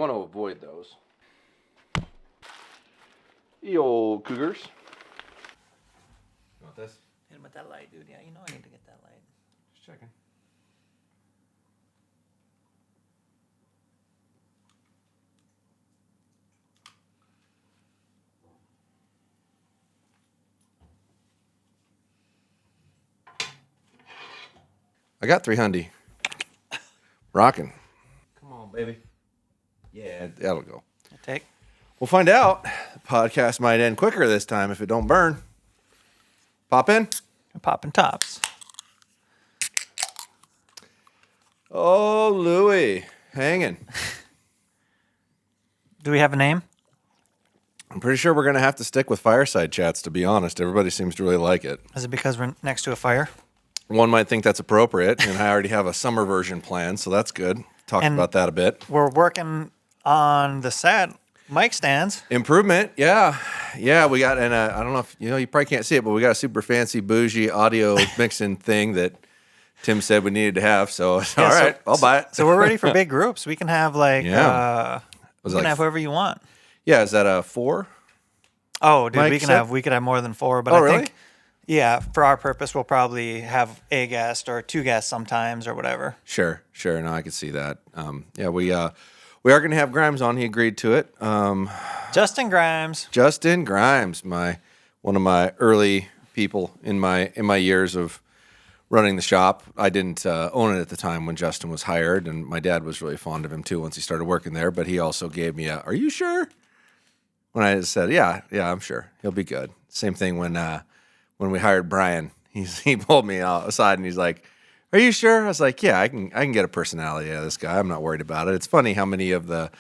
want to avoid those. The old cougars. You want this? Hit him with that light, dude. Yeah, you know I need to get that light. Just checking. I got 300. Rocking. Come on, baby. Yeah, that'll go. Take. We'll find out. The podcast might end quicker this time if it don't burn. Pop in. Popping tops. Oh, Louie. Hanging. Do we have a name? I'm pretty sure we're going to have to stick with Fireside Chats, to be honest. Everybody seems to really like it. Is it because we're next to a fire? One might think that's appropriate, and I already have a summer version planned, so that's good. Talked about that a bit. We're working on the set mic stands. Improvement, yeah. Yeah, we got, and I don't know if, you probably can't see it, but we got a super fancy, bougie audio mixing thing that Tim said we needed to have, so all right, I'll buy it. So we're ready for big groups. We can have we can have whoever you want. Yeah, is that a 4? Oh, dude, we could have more than 4, but really? Think, yeah, for our purpose, we'll probably have a guest or 2 guests sometimes or whatever. Sure. No, I could see that. Yeah, we are going to have Grimes on. He agreed to it. Justin Grimes. Justin Grimes, one of my early people in my years of running the shop. I didn't own it at the time when Justin was hired, and my dad was really fond of him too once he started working there. But he also gave me "Are you sure?" When I said, "Yeah, I'm sure. He'll be good." Same thing when we hired Brian. He pulled me aside and he's like, "Are you sure?" I was like, "Yeah, I can get a personality out of this guy. I'm not worried about it." It's funny how many of the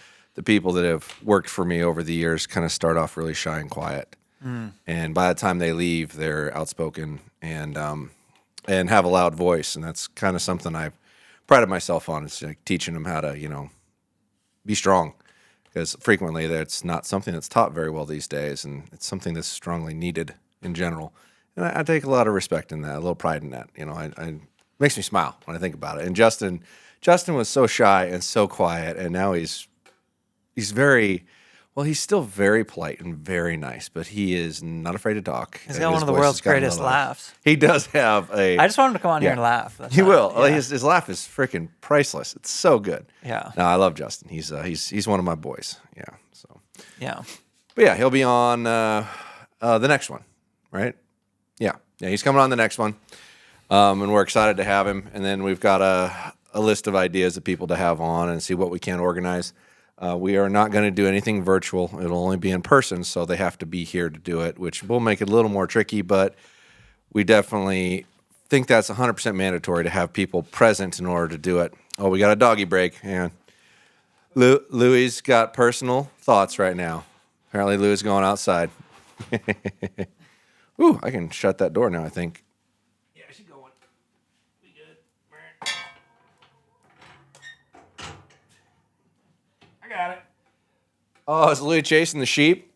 people that have worked for me over the years kind of start off really shy and quiet, and by the time they leave, they're outspoken and have a loud voice, and that's kind of something I've prided myself on. It's like teaching them how to be strong, because frequently that's not something that's taught very well these days, and it's something that's strongly needed in general. And I take a lot of respect in that, a little pride in that. It makes me smile when I think about it. And Justin was so shy and so quiet, and now he's very, well, he's still very polite and very nice, but he is not afraid to talk. He's got one of the world's greatest laughs. He does have I just want him to come on here and laugh. He will. Yeah. His laugh is freaking priceless. It's so good. Yeah. No, I love Justin. He's one of my boys. Yeah. So. Yeah. But yeah, he'll be on the next one, right? Yeah, he's coming on the next one, and we're excited to have him. And then we've got a list of ideas of people to have on and see what we can organize. We are not going to do anything virtual. It'll only be in person, so they have to be here to do it, which will make it a little more tricky, but we definitely think that's 100% mandatory to have people present in order to do it. Oh, we got a doggy break. Hang on. Louie's got personal thoughts right now. Apparently Louie's is going outside. Ooh, I can shut that door now, I think. Yeah, she's going. We good. I got it. Oh, is Louis chasing the sheep?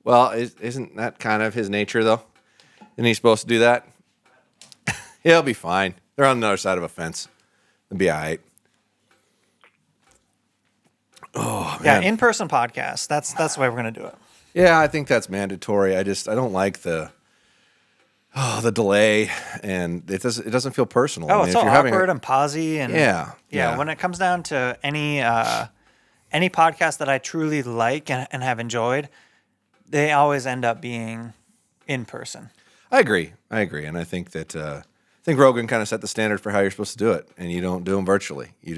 Well, isn't that kind of his nature, though? Isn't he supposed to do that? He'll be fine. They're on the other side of a fence. They'll be all right. Oh, man. Yeah, in-person podcast. That's the way we're going to do it. Yeah, I think that's mandatory. I don't like the delay, and it doesn't feel personal. Oh, it's so awkward and pausy, and yeah. When it comes down to any podcast that I truly like and have enjoyed, they always end up being in person. I agree, and I think that Rogan kind of set the standard for how you're supposed to do it, and you don't do them virtually. You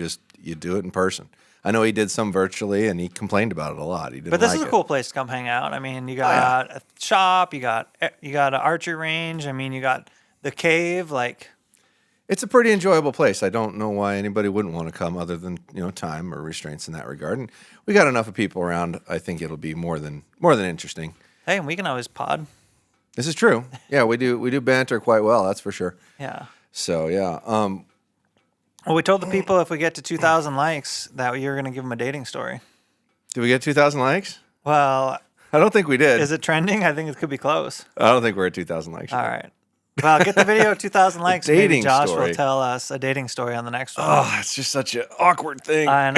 do it in person. I know he did some virtually, and he complained about it a lot. But this is a cool place to come hang out. I mean, you got a shop, you got an archery range. I mean, you got the cave. It's a pretty enjoyable place. I don't know why anybody wouldn't want to come, other than time or restraints in that regard. And we got enough of people around. I think it'll be more than interesting. Hey, and we can always pod. This is true. Yeah, we do banter quite well. That's for sure. Yeah. So yeah. Well, we told the people if we get to 2,000 likes that you're going to give them a dating story. Did we get 2,000 likes? Well, I don't think we did. Is it trending? I think it could be close. I don't think we're at 2,000 likes. All right. Well, get the video 2,000 likes. Maybe dating Josh story. will tell us a dating story on the next one. Oh, it's just such an awkward thing. I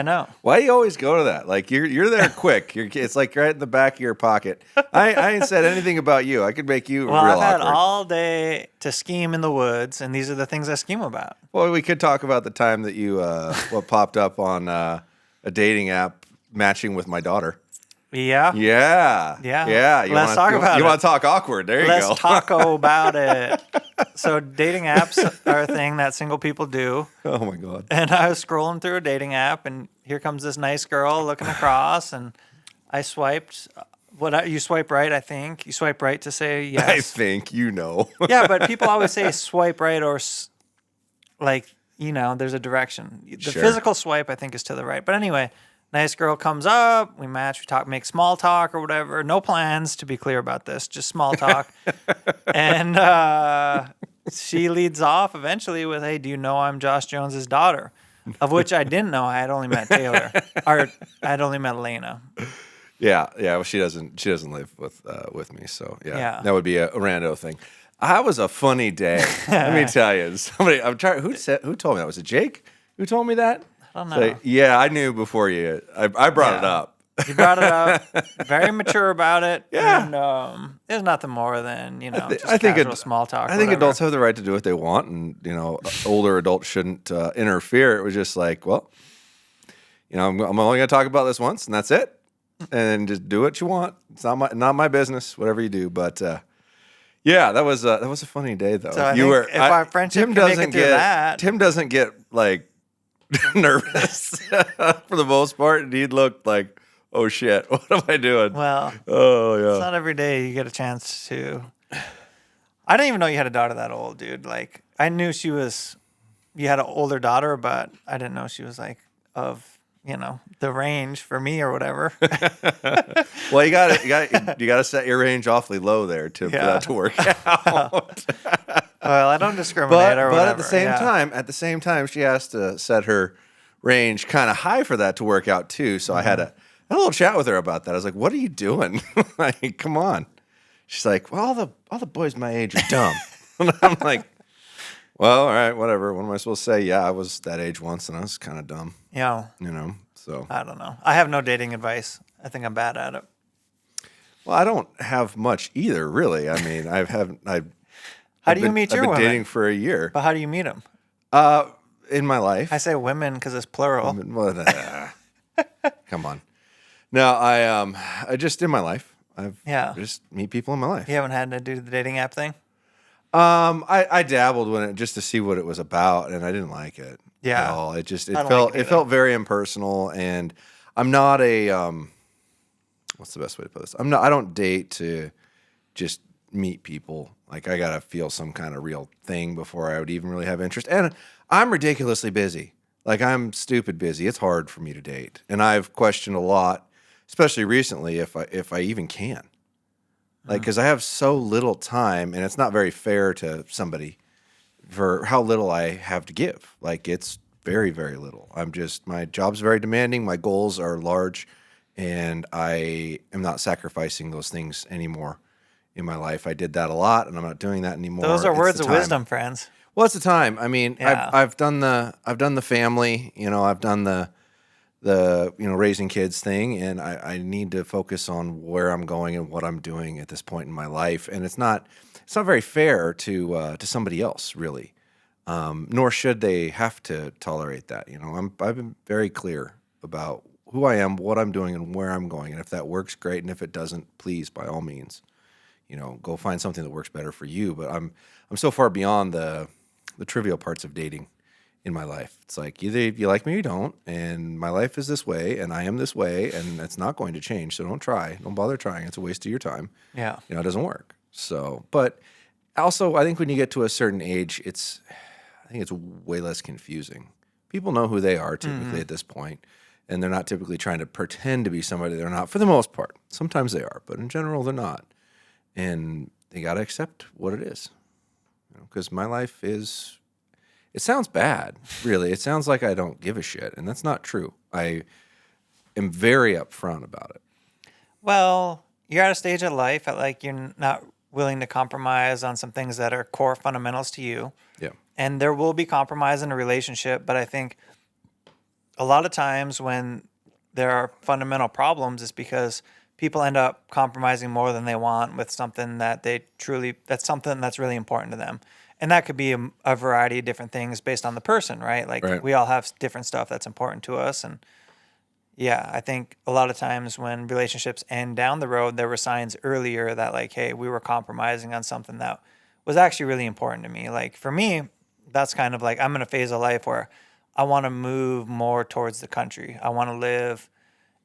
know. Why do you always go to that? Like you're there quick. It's like right in the back of your pocket. I ain't said anything about you. I could make you Well, real I've had awkward. all day to scheme in the woods, and these are the things I scheme about. Well, we could talk about the time that you what popped up on a dating app matching with my daughter. Yeah. Yeah. Let's talk about it. You want to talk awkward? There you go. Let's talk about it. So dating apps are a thing that single people do. Oh my God. And I was scrolling through a dating app, and here comes this nice girl looking across, and I swiped. You swipe right, I think. You swipe right to say yes. I think you know. Yeah, but people always say swipe right or there's a direction. The Sure. physical swipe, I think, is to the right. But anyway, nice girl comes up, we match, we talk, make small talk or whatever. No plans, to be clear about this, just small talk. And she leads off eventually with, "Hey, do you know I'm Josh Jones's daughter?" Of which I didn't know. I had only met Taylor. Or I had only met Elena. Yeah. Well, she doesn't live with me, so Yeah. that would be a rando thing. That was a funny day. Let me tell you. I'm trying. Who told me that? Was it Jake who told me that? I don't know. Yeah, I knew before you. I brought it up. You brought it up. Very mature about it. Yeah. And there's nothing more than, just I think casual small talk. I think whatever. adults have the right to do what they want, and older adults shouldn't interfere. It was just like, well, I'm only going to talk about this once, and that's it, and just do what you want. It's not my business, whatever you do. But yeah, that was a funny day though. So I think if our friendship can make it through that. Tim doesn't get like nervous for the most part, and he'd look like, oh shit, what am I doing? Well, oh yeah. it's not every day you get a chance to. I didn't even know you had a daughter that old, dude. Like, I knew you had an older daughter, but I didn't know she was like of, the range for me or whatever. Well, you got to set your range awfully low there for that to work out. Well, I don't discriminate or whatever. But at the same time, she has to set her range kind of high for that to work out too. So I had a little chat with her about that. I was like, "What are you doing? Like, come on." She's like, "Well, all the boys my age are dumb." And I'm like, "Well, all right, whatever. What am I supposed to say? Yeah, I was that age once, and I was kind of dumb." Yeah. So I don't know. I have no dating advice. I think I'm bad at it. well, I don't have much either, really. I mean, How do you meet your I've been women? dating for a year. But how do you meet them? In my life. I say women because it's plural. Come on. No, I just in my life. I just meet people in my life. You haven't had to do the dating app thing? I dabbled just to see what it was about, and I didn't like it. Yeah. At all. It don't like it it felt very impersonal, and I'm not a what's the best way to put this? I don't date to just meet people. Like, I gotta feel some kind of real thing before I would even really have interest. And I'm ridiculously busy. Like, I'm stupid busy. It's hard for me to date, and I've questioned a lot, especially recently, if I even can. Like, because I have so little time, and it's not very fair to somebody for how little I have to give. Like, it's very, very little. My job's very demanding. My goals are large, and I am not sacrificing those things anymore in my life. I did that a lot, and I'm not doing that anymore. Those are It's words the of time. wisdom, friends. Well, it's the time. I mean, Yeah. I've done the family. I've done the raising kids thing, and I need to focus on where I'm going and what I'm doing at this point in my life. And it's not very fair to somebody else, really. Nor should they have to tolerate that. I've been very clear about who I am, what I'm doing, and where I'm going. And if that works, great. And if it doesn't, please, by all means, go find something that works better for you. But I'm so far beyond the trivial parts of dating in my life. It's like, either you like me or you don't, and my life is this way, and I am this way, and it's not going to change. So don't bother trying. It's a waste of your time. Yeah. It doesn't work. So, but also, I think when you get to a certain age, I think it's way less confusing. People know who they are typically at this point, and they're not typically trying to pretend to be somebody they're not, for the most part. Sometimes they are, but in general, they're not. And they got to accept what it is. Because my life it sounds bad, really. It sounds like I don't give a shit, and that's not true. I am very upfront about it. Well, you're at a stage of life you're not willing to compromise on some things that are core fundamentals to you. Yeah. And there will be compromise in a relationship, but I think a lot of times when there are fundamental problems, it's because people end up compromising more than they want with something that that's something that's really important to them. And that could be a variety of different things based on the person, right? Like Right. we all have different stuff that's important to us. And yeah, I think a lot of times when relationships end down the road, there were signs earlier that like, hey, we were compromising on something that was actually really important to me. Like for me, that's kind of like I'm in a phase of life where I want to move more towards the country. I want to live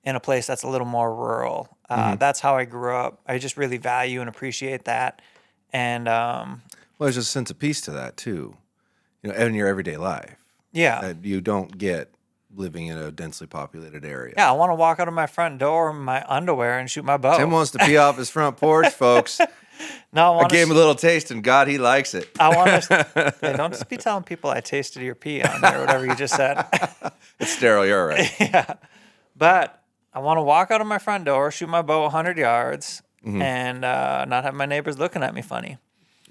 in a place that's a little more rural. That's how I grew up. I just really value and appreciate that. And Well, there's a sense of peace to that too, in your everyday life. yeah, That you don't get living in a densely populated area. yeah, I want to walk out of my front door in my underwear and shoot my bow. Tim wants to pee off his front porch, folks. No, I gave him a little taste, and God, he likes it. I want to. Hey, don't just be telling people I tasted your pee on there or whatever you just said. It's sterile. You're all right. Yeah, but I want to walk out of my front door, shoot my bow 100 yards, and not have my neighbors looking at me funny.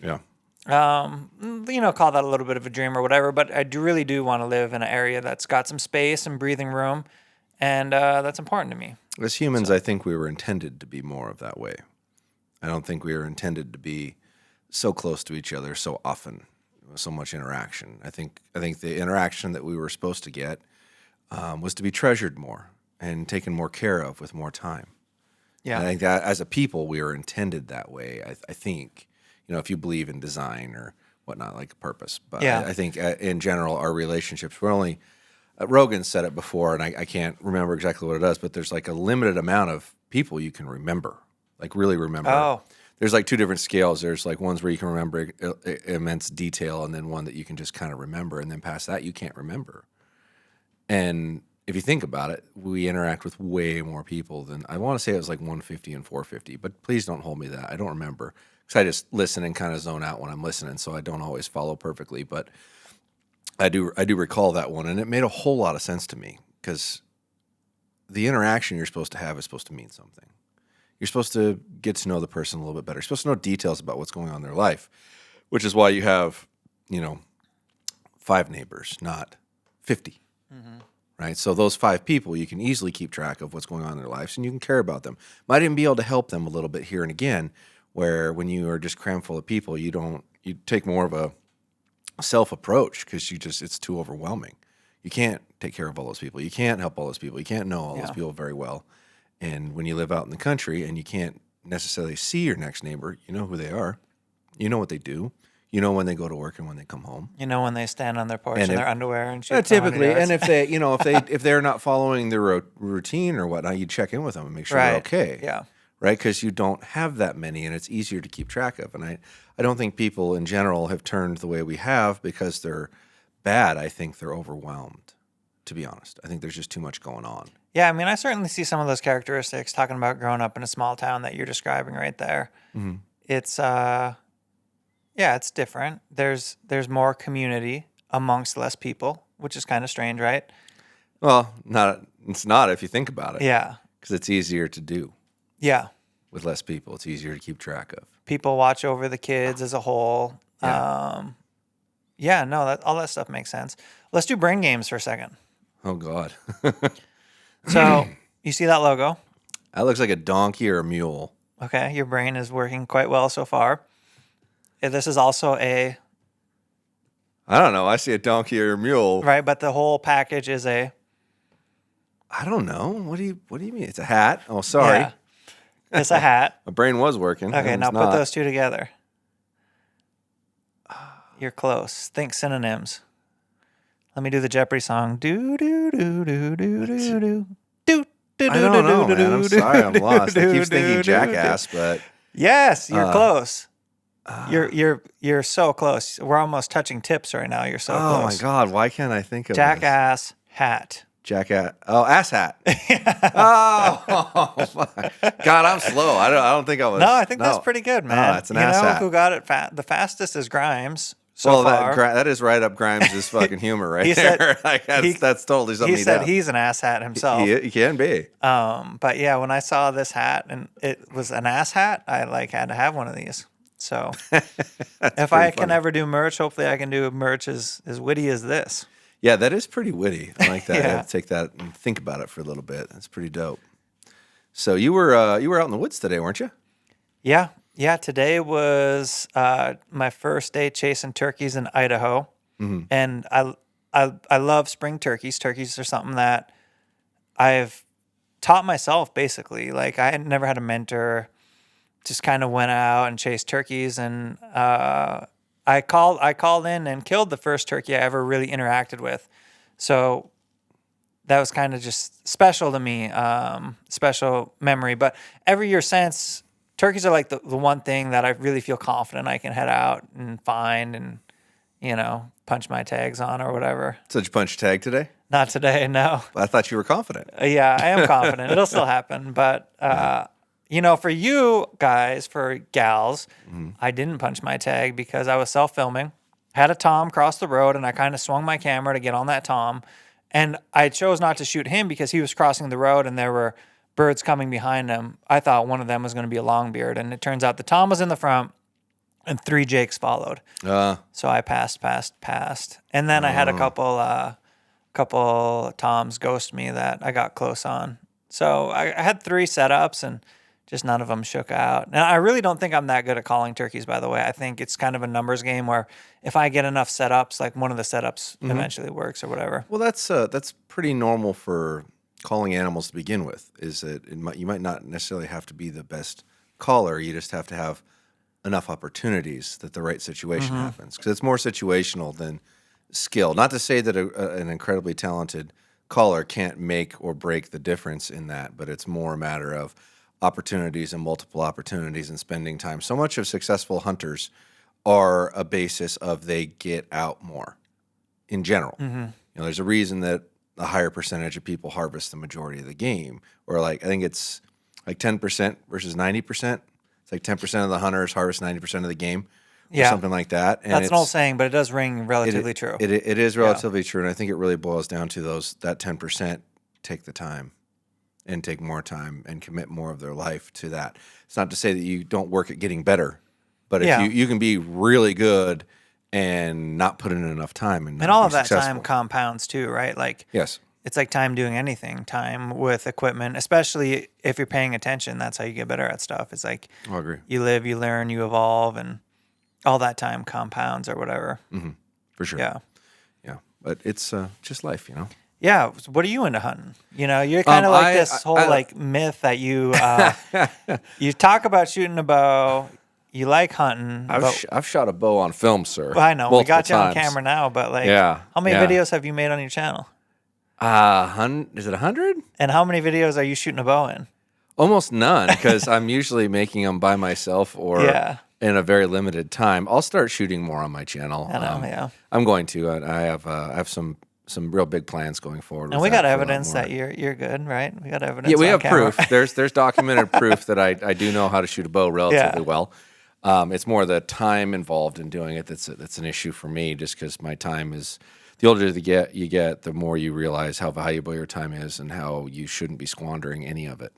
Yeah. Call that a little bit of a dream or whatever. But I really do want to live in an area that's got some space and breathing room, and that's important to me. As humans, I think we were intended to be more of that way. I don't think we were intended to be so close to each other so often, so much interaction. I think the interaction that we were supposed to get was to be treasured more and taken more care of with more time. Yeah. And I think that as a people, we were intended that way. I think, if you believe in design or whatnot, like a purpose. But Yeah. I think in general, our relationships, we're only, Rogan said it before, and I can't remember exactly what it is, but there's like a limited amount of people you can remember, like really remember. Oh. There's like two different scales. There's like ones where you can remember immense detail, and then one that you can just kind of remember, and then past that, you can't remember. And if you think about it, we interact with way more people than, I want to say it was like 150 and 450, but please don't hold me to that. I don't remember, because I just listen and kind of zone out when I'm listening, so I don't always follow perfectly. But I do recall that one, and it made a whole lot of sense to me, because the interaction you're supposed to have is supposed to mean something. You're supposed to get to know the person a little bit better. You're supposed to know details about what's going on in their life, which is why you have, 5 neighbors, not 50. Right? So those 5 people, you can easily keep track of what's going on in their lives, and you can care about them. Might even be able to help them a little bit here and again, where when you are just crammed full of people, you take more of a self approach, because it's too overwhelming. You can't take care of all those people. You can't help all those people. You can't know all those people very well. And when you live out in the country and you can't necessarily see your next neighbor, you know who they are. You know what they do. You know when they go to work and when they come home. You know when they stand on their porch in their underwear and shoot. Typically, 100 yards. and if they're not following their routine or whatnot, you check in with them and make sure they're okay. Yeah. Right, because you don't have that many, and it's easier to keep track of. And I don't think people in general have turned the way we have because they're bad. I think they're overwhelmed, to be honest. I think there's just too much going on. Yeah, I mean, I certainly see some of those characteristics talking about growing up in a small town that you're describing right there. Mm-hmm. It's it's different. There's more community amongst less people, which is kind of strange, right? Well, it's not if you think about it. Yeah. Because it's easier to do Yeah. with less people. It's easier to keep track of. People watch over the kids as a whole. Yeah. All that stuff makes sense. Let's do brain games for a second. Oh, God. So you see that logo? That looks like a donkey or a mule. Okay, your brain is working quite well so far. This is also I don't know. I see a donkey or a mule. right, but the whole package is a. I don't know. What do you mean? It's a hat? Oh, sorry. Yeah, it's a hat. My brain was working. Okay, It's now not. put those two together. You're close. Think synonyms. Let me do the Jeopardy song. Do do do do do do do do. I don't know, man. I'm sorry. I'm lost. I keep thinking jackass, but Yes, you're close. You're so close. We're almost touching tips right now. You're so oh close. my God, why can't I think of Jackass hat. Jackass. Oh, ass hat. Oh, fuck. God, I'm slow. I don't think I was. No, I think that's pretty good, man. No, it's an ass hat. Who got it the fastest is Grimes. Well, far. that is right up Grimes' fucking humor right He said- there. Like, that's totally something he said does. he's an ass hat himself. He can be. But yeah, when I saw this hat and it was an ass hat, I had to have one of these. So if I can ever do merch, hopefully I can do merch as witty as this. Yeah, that is pretty witty. I like that. Yeah. I have to take that and think about it for a little bit. That's pretty dope. So you were out in the woods today, weren't you? Yeah. Yeah. Today was my first day chasing turkeys in Idaho. Mm-hmm. And I love spring turkeys. Turkeys are something that I've taught myself, basically. Like, I had never had a mentor, just kind of went out and chased turkeys. And I called in and killed the first turkey I ever really interacted with. So that was kind of just special to me, special memory. But every year since, turkeys are like the one thing that I really feel confident I can head out and find and, punch my tags on or whatever. So did you punch a tag today? Not today, no. I thought you were confident. Yeah, I am confident. It'll still happen. But, for you guys, for gals, I didn't punch my tag because I was self-filming, had a tom cross the road, and I kind of swung my camera to get on that tom. And I chose not to shoot him because he was crossing the road and there were birds coming behind him. I thought one of them was going to be a longbeard. And it turns out the tom was in the front and 3 jakes followed. So I passed. And then I had a couple toms ghost me that I got close on. So I had 3 setups and just none of them shook out. And I really don't think I'm that good at calling turkeys, by the way. I think it's kind of a numbers game where if I get enough setups, like one of the setups eventually works or whatever. Well, that's pretty normal for calling animals to begin with, is that you might not necessarily have to be the best caller. You just have to have enough opportunities that the right situation happens. Because it's more situational than skill. Not to say that an incredibly talented caller can't make or break the difference in that, but it's more a matter of opportunities and multiple opportunities and spending time. So much of successful hunters are a basis of they get out more in general. There's a reason that a higher percentage of people harvest the majority of the game, or I think it's like 10% versus 90%. It's like 10% of the hunters harvest 90% of the game, or something like that. And that's an old saying, but it does ring relatively true. It is relatively true, and I think it really boils down to that 10% take the time and take more time and commit more of their life to that. It's not to say that you don't work at getting better, but if you can be really good and not put in enough time and all of that successful. time compounds too, right? Like, yes, it's like time doing anything, time with equipment, especially if you're paying attention. That's how you get better at stuff. It's like I agree. You live, you learn, you evolve, and all that time compounds or whatever. For sure. Yeah. But it's just life, Yeah. What are you into hunting? You're kind of like this whole myth that you you talk about shooting a bow. You like hunting. I've shot a bow on film, sir. Well, I know we got you on camera now, but how many videos have you made on your channel? Is it 100? And how many videos are you shooting a bow in? Almost none, because I'm usually making them by myself or in a very limited time. I'll start shooting more on my channel. I know, I'm going to. I have some real big plans going forward. And we got evidence that you're good, right? We got evidence. Yeah, we have camera. proof. There's documented proof that I do know how to shoot a bow relatively well. It's more the time involved in doing it that's an issue for me, just because my time is. The older you get, the more you realize how valuable your time is and how you shouldn't be squandering any of it.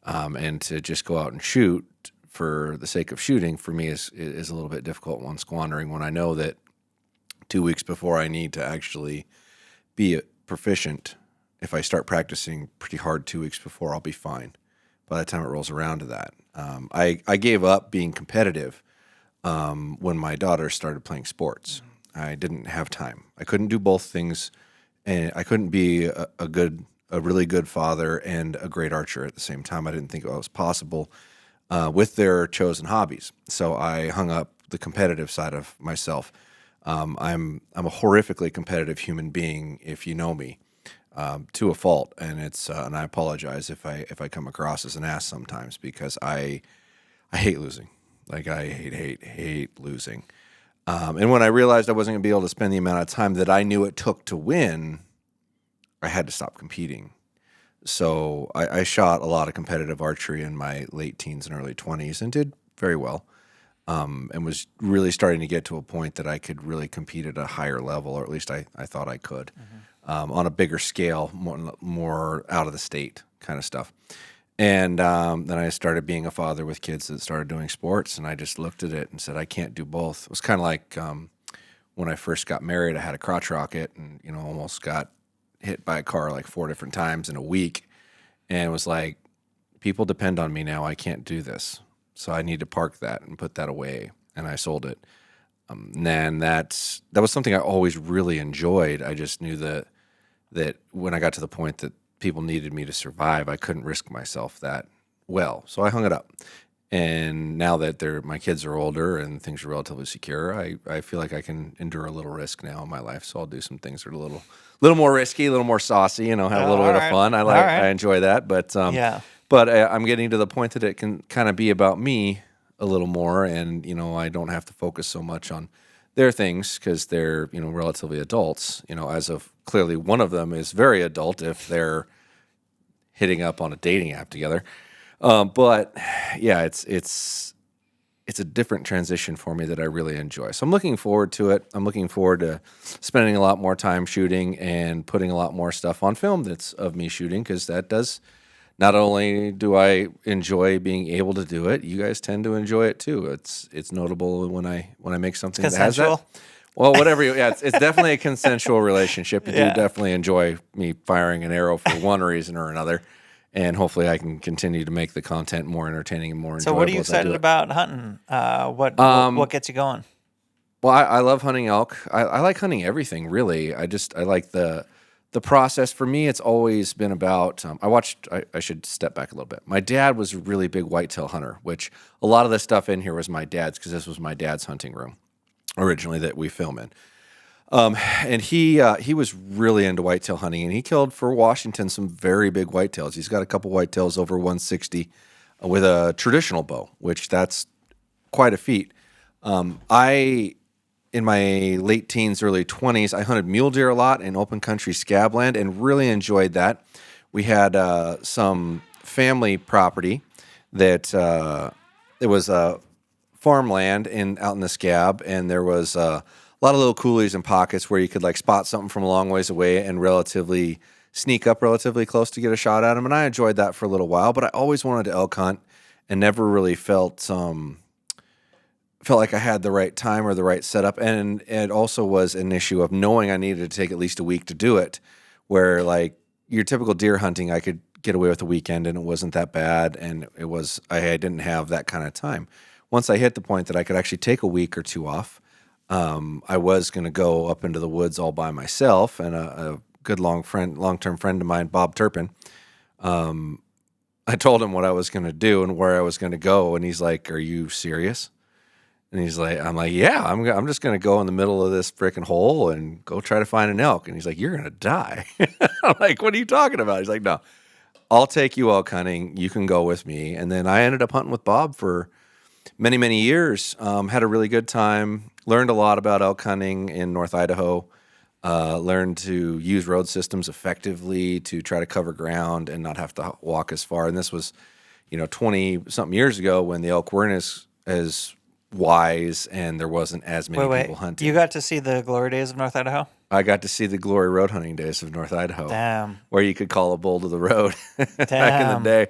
And to just go out and shoot for the sake of shooting, for me, is a little bit difficult when squandering, when I know that 2 weeks before I need to actually be proficient, if I start practicing pretty hard 2 weeks before, I'll be fine by the time it rolls around to that. I gave up being competitive when my daughter started playing sports. I didn't have time. I couldn't do both things, and I couldn't be a really good father and a great archer at the same time. I didn't think it was possible with their chosen hobbies. So I hung up the competitive side of myself. I'm a horrifically competitive human being, if you know me, to a fault, and and I apologize if I come across as an ass sometimes, because I hate losing. Like, I hate losing. And when I realized I wasn't going to be able to spend the amount of time that I knew it took to win, I had to stop competing. So I shot a lot of competitive archery in my late teens and early 20s and did very well, and was really starting to get to a point that I could really compete at a higher level, or at least I thought I could, on a bigger scale, more out of the state kind of stuff. And then I started being a father with kids that started doing sports, and I just looked at it and said, I can't do both. It was kind of like when I first got married, I had a crotch rocket and, almost got hit by a car like 4 different times in a week. And it was like, people depend on me now. I can't do this. So I need to park that and put that away. And I sold it. And that was something I always really enjoyed. I just knew that when I got to the point that people needed me to survive, I couldn't risk myself that well. So I hung it up. And now that my kids are older and things are relatively secure, I feel like I can endure a little risk now in my life. So I'll do some things that are a little more risky, a little more saucy, have a little bit of fun. I enjoy that. But but I'm getting to the point that it can kind of be about me a little more, and I don't have to focus so much on their things because they're relatively adults. As of clearly one of them is very adult if they're hitting up on a dating app together. But yeah, it's a different transition for me that I really enjoy. So I'm looking forward to it. I'm looking forward to spending a lot more time shooting and putting a lot more stuff on film that's of me shooting, because that does. Not only do I enjoy being able to do it, you guys tend to enjoy it too. It's notable when I make something that has that. Well, whatever. It's definitely a consensual relationship. You do definitely enjoy me firing an arrow for one reason or another, and hopefully I can continue to make the content more entertaining and more enjoyable. So, what are you excited about hunting? What gets you going? Well, I love hunting elk. I like hunting everything, really. I like the process. For me, it's always been about, I should step back a little bit. My dad was a really big whitetail hunter, which a lot of the stuff in here was my dad's, because this was my dad's hunting room originally that we film in. And he was really into whitetail hunting, and he killed for Washington some very big whitetails. He's got a couple whitetails over 160 with a traditional bow, which that's quite a feat. In my late teens, early 20s, I hunted mule deer a lot in open country scabland and really enjoyed that. We had some family property that it was farmland out in the scab, and there was a lot of little coulees and pockets where you could like spot something from a long ways away and relatively sneak up relatively close to get a shot at them. And I enjoyed that for a little while, but I always wanted to elk hunt and never really felt like I had the right time or the right setup. And it also was an issue of knowing I needed to take at least a week to do it, where like your typical deer hunting, I could get away with a weekend and it wasn't that bad. And I didn't have that kind of time. Once I hit the point that I could actually take a week or two off, I was going to go up into the woods all by myself, and a good long-term friend of mine, Bob Turpin, I told him what I was going to do and where I was going to go. And he's like, "Are you serious?" And I'm like, yeah, I'm just going to go in the middle of this freaking hole and go try to find an elk. And he's like, "You're going to die." I'm like, "What are you talking about?" He's like, "No, I'll take you elk hunting. You can go with me." And then I ended up hunting with Bob for many, many years. Had a really good time. Learned a lot about elk hunting in North Idaho. Learned to use road systems effectively to try to cover ground and not have to walk as far. And this was, 20-something years ago when the elk weren't as wise and there wasn't as many people hunting. You got to see the glory days of North Idaho? I got to see the glory road hunting days of North Idaho. Damn. Where you could call a bull to the road back in the day.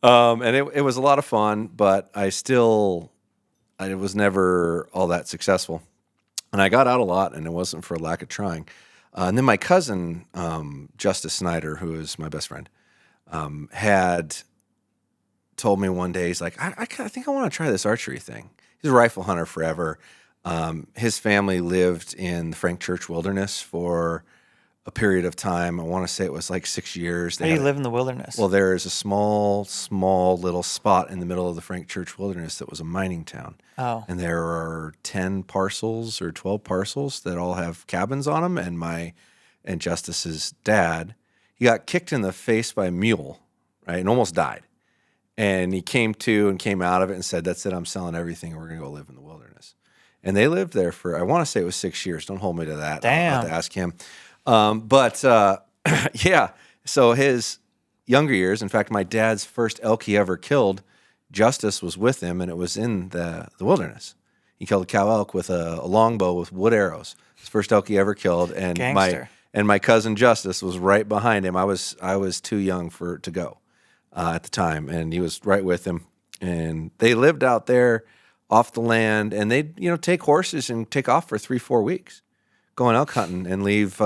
And it was a lot of fun, but it was never all that successful. And I got out a lot, and it wasn't for lack of trying. And then my cousin, Justice Snyder, who is my best friend, had told me one day, he's like, I think I want to try this archery thing. He's a rifle hunter forever. His family lived in the Frank Church Wilderness for a period of time. I want to say it was like 6 years. How do you live in the wilderness? Well, there is a small little spot in the middle of the Frank Church Wilderness that was a mining town. Oh. And there are 10 parcels or 12 parcels that all have cabins on them. And Justice's dad, he got kicked in the face by a mule, right, and almost died. And he came to and came out of it and said, "That's it, I'm selling everything and we're going to go live in the wilderness." And they lived there for, I want to say it was 6 years. Don't hold me to that. Damn. I'll have to ask him. Yeah, so his younger years, in fact, my dad's first elk he ever killed, Justice was with him, and it was in the wilderness. He killed a cow elk with a longbow with wood arrows. His first elk he ever killed, and Gangster. my cousin Justice was right behind him. I was too young to go. at the time, and he was right with him. And they lived out there off the land, and they'd take horses and take off for 3-4 weeks, going elk hunting, and leave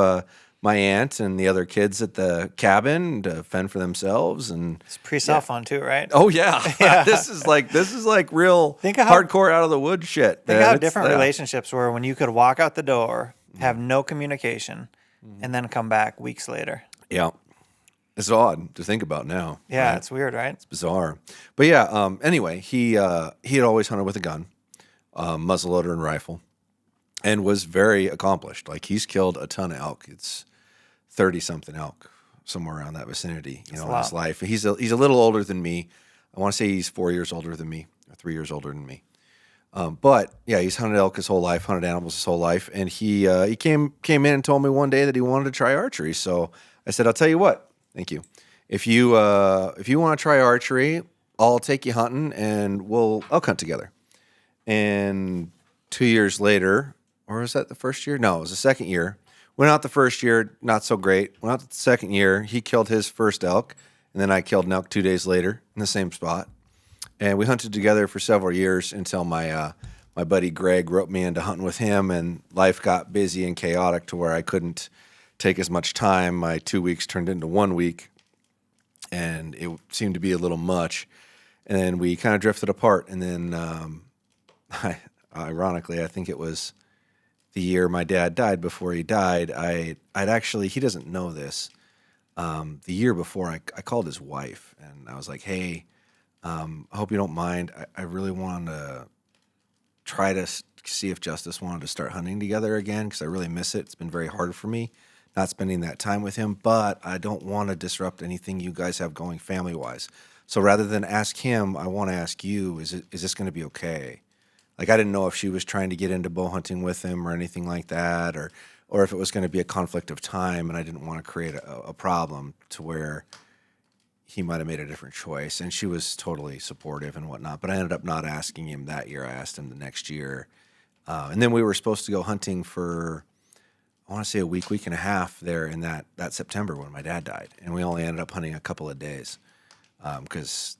my aunt and the other kids at the cabin to fend for themselves. And It's pretty cell phone too, right? oh yeah, this is like real Think of how- hardcore out of the wood shit. Think man. how It's, different relationships were when you could walk out the door, have no communication, and then come back weeks later. Yeah, it's odd to think about now. Yeah, right? it's weird, right? It's bizarre. But yeah, anyway, he had always hunted with a gun, muzzleloader and rifle, and was very accomplished. Like, he's killed a ton of elk. It's 30-something elk, somewhere around that vicinity, in his life. He's a little older than me. I want to say he's 4 years older than me, or 3 years older than me. But yeah, he's hunted elk his whole life, hunted animals his whole life, and he came in and told me one day that he wanted to try archery. So I said, I'll tell you what. Thank you. If you want to try archery, I'll take you hunting and we'll elk hunt together. And 2 years later, or was that the first year? No, it was the second year. Went out the first year, not so great. Went out the second year, he killed his first elk, and then I killed an elk 2 days later in the same spot. And we hunted together for several years until my buddy Greg roped me into hunting with him, and life got busy and chaotic to where I couldn't take as much time. My 2 weeks turned into 1 week, and it seemed to be a little much. And then we kind of drifted apart. And then, ironically, I think it was the year my dad died. Before he died, I'd actually, he doesn't know this. The year before, I called his wife, and I was like, hey, I hope you don't mind. I really wanted to try to see if Justice wanted to start hunting together again, because I really miss it. It's been very hard for me not spending that time with him, but I don't want to disrupt anything you guys have going family-wise. So rather than ask him, I want to ask you, is this going to be okay? Like, I didn't know if she was trying to get into bow hunting with him or anything like that, or if it was going to be a conflict of time, and I didn't want to create a problem to where he might have made a different choice. And she was totally supportive and whatnot, but I ended up not asking him that year. I asked him the next year. And then we were supposed to go hunting for, I want to say, a week and a half there in that September when my dad died. And we only ended up hunting a couple of days because,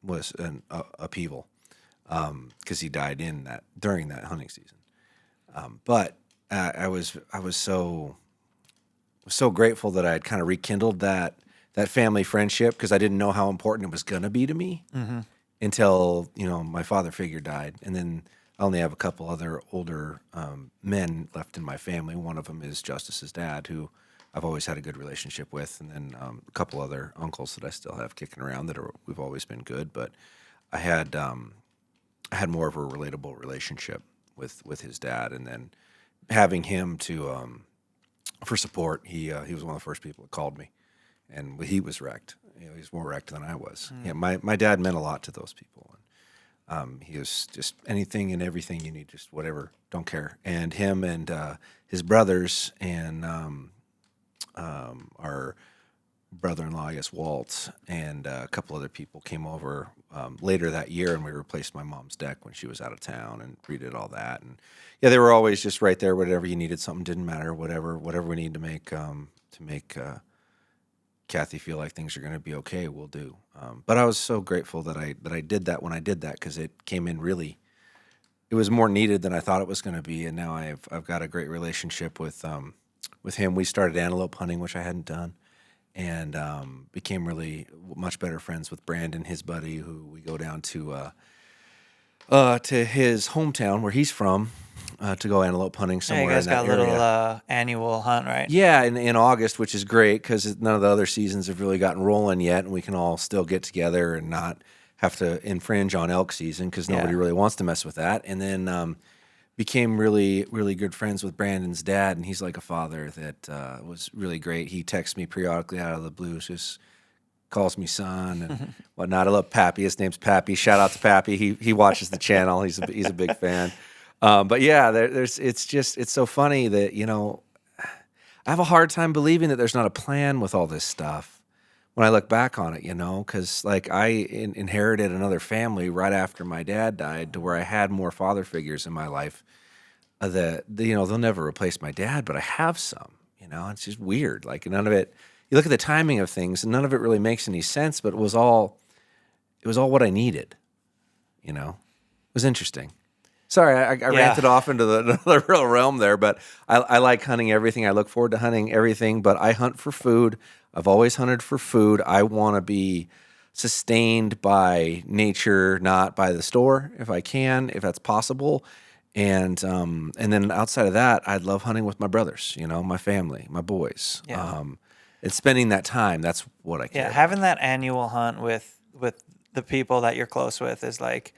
was an upheaval because he died during that hunting season. But I was so grateful that I had kind of rekindled that family friendship, because I didn't know how important it was going to be to me until, my father figure died. And then I only have a couple other older men left in my family. One of them is Justice's dad, who I've always had a good relationship with, and then a couple other uncles that I still have kicking around we've always been good. But I had more of a relatable relationship with his dad, and then having him for support. He was one of the first people that called me, and he was wrecked. He was more wrecked than I was. Yeah, my dad meant a lot to those people. He was just anything and everything you need, just whatever, don't care. And him and his brothers and our brother-in-law, I guess, Walt, and a couple other people came over later that year, and we replaced my mom's deck when she was out of town and redid all that. And yeah, they were always just right there. Whatever you needed, something didn't matter. Whatever we need to make Kathy feel like things are going to be okay, we'll do. But I was so grateful that I did that when I did that, because it came in really. It was more needed than I thought it was going to be, and now I've got a great relationship with him. We started antelope hunting, which I hadn't done, and became really much better friends with Brandon, his buddy, who we go down to his hometown where he's from to go antelope hunting somewhere. Yeah, you guys in that got a little area. annual hunt, right? Yeah, in August, which is great because none of the other seasons have really gotten rolling yet, and we can all still get together and not have to infringe on elk season because nobody really wants to mess with that. And then became really, really good friends with Brandon's dad, and he's like a father that was really great. He texts me periodically out of the blue, just calls me son and whatnot. I love Pappy. His name's Pappy. Shout out to Pappy. He watches the channel. He's a big fan. But yeah, it's so funny that, I have a hard time believing that there's not a plan with all this stuff when I look back on it, because like I inherited another family right after my dad died, to where I had more father figures in my life that, they'll never replace my dad, but I have some, it's just weird. Like none of it you look at the timing of things, and none of it really makes any sense. But it was all what I needed. You know, it was interesting. Sorry, I ranted off into another real realm there, but I like hunting everything. I look forward to hunting everything, but I hunt for food. I've always hunted for food. I want to be sustained by nature, not by the store, if I can, if that's possible. And then outside of that, I'd love hunting with my brothers, you know, my family, my boys. Yeah. And spending that time, that's what I care Yeah, about. having that annual hunt with the people that you're close with is like,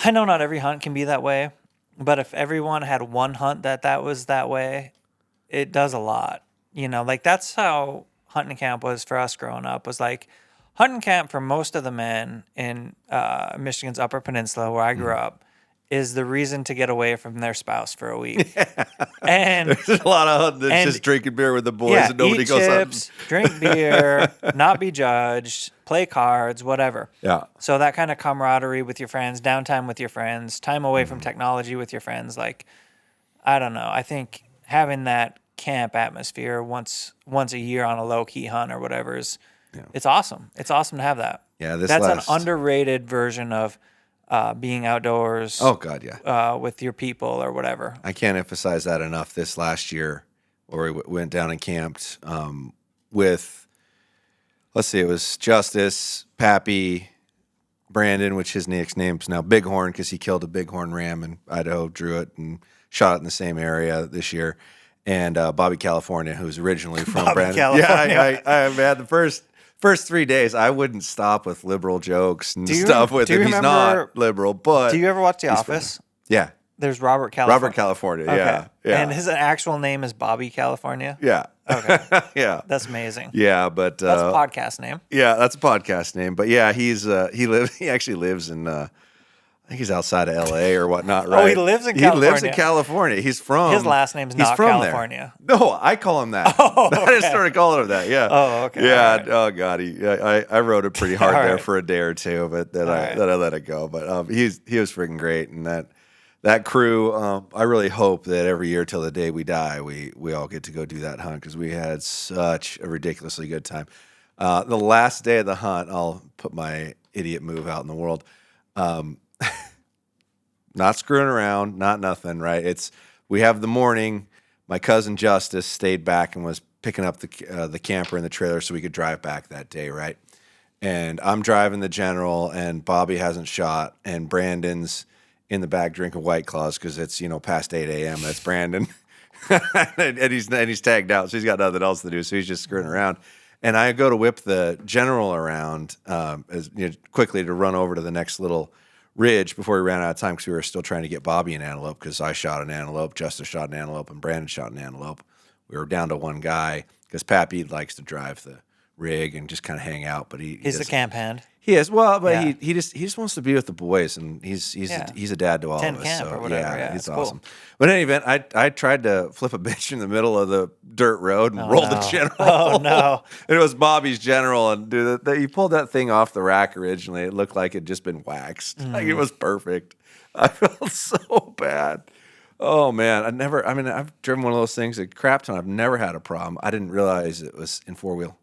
I know not every hunt can be that way, but if everyone had one hunt that was that way, it does a lot. You know, like that's how hunting camp was for us growing up, was like hunting camp for most of the men in Michigan's Upper Peninsula, where I grew up, is the reason to get away from their spouse for a week. And There's a lot of hunting that's just drinking beer with the boys and nobody eat goes chips, drink beer, not be judged, play cards, whatever. Yeah. So that kind of camaraderie with your friends, downtime with your friends, time away from technology with your friends, like, I don't know. I think having that camp atmosphere once a year on a low key hunt or whatever it's awesome. It's awesome to have that. Yeah, that's an underrated version of being outdoors. Oh God, yeah. With your people or whatever. I can't emphasize that enough. This last year, where we went down and camped with, let's see, it was Justice, Pappy, Brandon, which his nickname's now Bighorn because he killed a bighorn ram in Idaho, drew it, and shot it in the same area this year. And Bobby California, who's originally from Brandon. California. Yeah, I had the first 3 days, I wouldn't stop with liberal jokes and stuff with him. He's not liberal, but do you ever watch The Office? Funny. Yeah. There's Robert California. Robert California, okay. Yeah. And his actual name is Bobby California? Yeah. Okay. Yeah. That's amazing. Yeah, but that's a podcast name. Yeah, that's a podcast name. But yeah, he actually lives in I think he's outside of LA or whatnot, right? Oh, he lives in California. He lives in California. He's from his last name's not California. There. No, I call him that. Oh, okay. I just started calling him that. Yeah. Oh, okay. Yeah. Right. Oh God. I wrote it pretty hard there right. for a day or two, but then I let it go. But he was freaking great, and that crew. I really hope that every year till the day we die, we all get to go do that hunt because we had such a ridiculously good time. The last day of the hunt, I'll put my idiot move out in the world. Not screwing around, not nothing, right? We have the morning. My cousin Justice stayed back and was picking up the camper and the trailer so we could drive back that day, right? And I'm driving the General, and Bobby hasn't shot, and Brandon's in the back drinking White Claws because it's past 8 a.m. That's Brandon, and he's tagged out, so he's got nothing else to do, so he's just screwing around. And I go to whip the General around quickly to run over to the next little ridge before we ran out of time because we were still trying to get Bobby an antelope because I shot an antelope, Justice shot an antelope, and Brandon shot an antelope. We were down to one guy because Pappy likes to drive the rig and just kind of hang out, but he's the camp hand. He is but yeah. he just wants to be with the boys, and he's a dad to all of us. Camp so or whatever. Yeah, he's cool. awesome. But in any event, I tried to flip a bitch in the middle of the dirt road and roll the General. Oh no! And it was Bobby's General, and dude, he pulled that thing off the rack originally. It looked like it'd just been waxed. Like it was perfect. I felt so bad. Oh man, I've driven one of those things at crap ton. I've never had a problem. I didn't realize it was in 4-wheel.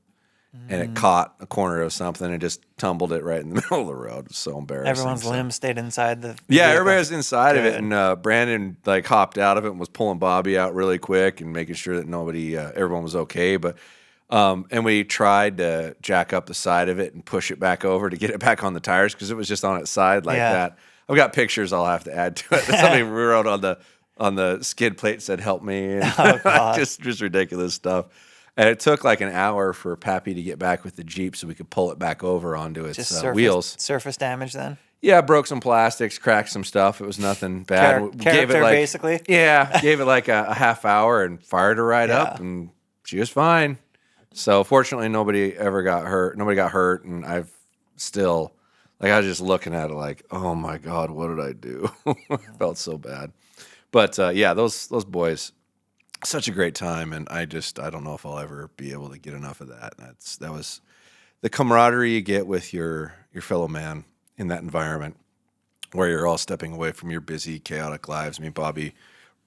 And it caught a corner of something and just tumbled it right in the middle of the road. It was so embarrassing. Everyone's limbs stayed inside the Yeah, vehicle. everybody was inside of it. And Brandon hopped out of it and was pulling Bobby out really quick and making sure that everyone was okay. But and we tried to jack up the side of it and push it back over to get it back on the tires because it was just on its side like that. I've got pictures I'll have to add to it. Somebody wrote on the skid plate said "help me." And just ridiculous stuff. And it took like an hour for Pappy to get back with the Jeep so we could pull it back over onto its wheels. Surface damage then? Yeah, broke some plastics, cracked some stuff. It was nothing bad. Gave it basically? Yeah, gave it like a half hour and fired her right up, and she was fine. So fortunately, nobody ever got hurt. Nobody got hurt, and I've still, I was just looking at it like, oh my God, what did I do? I felt so bad. But yeah, those boys, such a great time, and I don't know if I'll ever be able to get enough of that. That was the camaraderie you get with your fellow man in that environment where you're all stepping away from your busy, chaotic lives. I mean, Bobby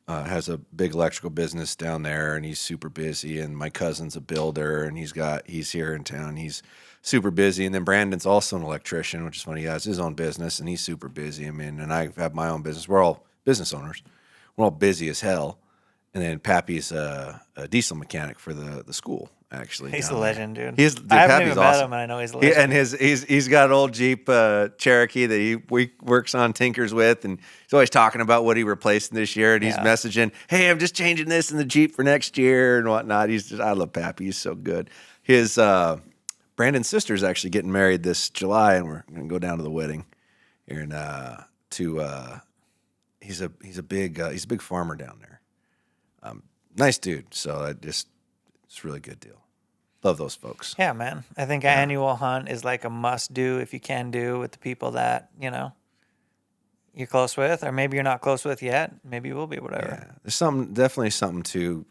has a big electrical business down there, and he's super busy. And my cousin's a builder, and he's here in town. He's super busy. And then Brandon's also an electrician, which is funny. He has his own business, and he's super busy. I mean, and I have my own business. We're all business owners. We're all busy as hell. And then Pappy's a diesel mechanic for the school. Actually, He's a legend, dude. Dude, I haven't Pappy's even met awesome. him, and I know he's a legend. And he's got an old Jeep Cherokee that he works on, tinkers with, and he's always talking about what he replaced this year. And he's messaging, "Hey, I'm just changing this in the Jeep for next year and whatnot." I love Pappy. He's so good. His Brandon's sister's actually getting married this July, and we're gonna go down to the wedding. Here and he's a big farmer down there. Nice dude. So it's a really good deal. Love those folks. Yeah, man. I think an annual hunt is like a must do if you can do with the people that, you're close with, or maybe you're not close with yet. Maybe you will be, whatever. Yeah. There's definitely something to,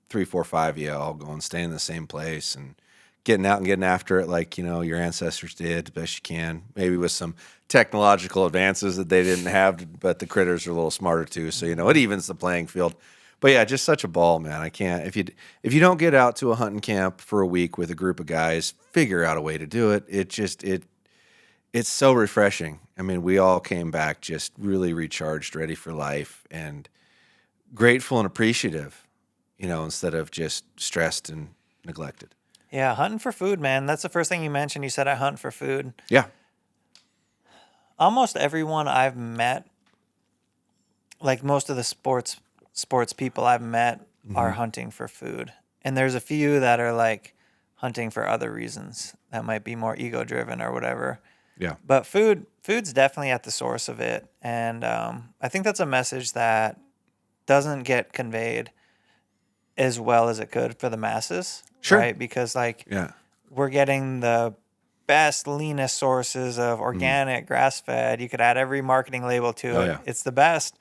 3, 4, 5 of you all going, staying in the same place and getting out and getting after it like, your ancestors did the best you can. Maybe with some technological advances that they didn't have, but the critters are a little smarter too. So, it evens the playing field. But yeah, just such a ball, man. I can't if you don't get out to a hunting camp for a week with a group of guys, figure out a way to do it. It's so refreshing. I mean, we all came back just really recharged, ready for life, and grateful and appreciative, instead of just stressed and neglected. Yeah, hunting for food, man. That's the first thing you mentioned. You said I hunt for food. Yeah. Almost everyone I've met, like most of the sports people I've met, are hunting for food. And there's a few that are like hunting for other reasons that might be more ego driven or whatever. Yeah. But food's definitely at the source of it. And I think that's a message that doesn't get conveyed as well as it could for the masses. Sure. Right? Because we're getting the best, leanest sources of organic, grass-fed. You could add every marketing label to it. Yeah. It's the best.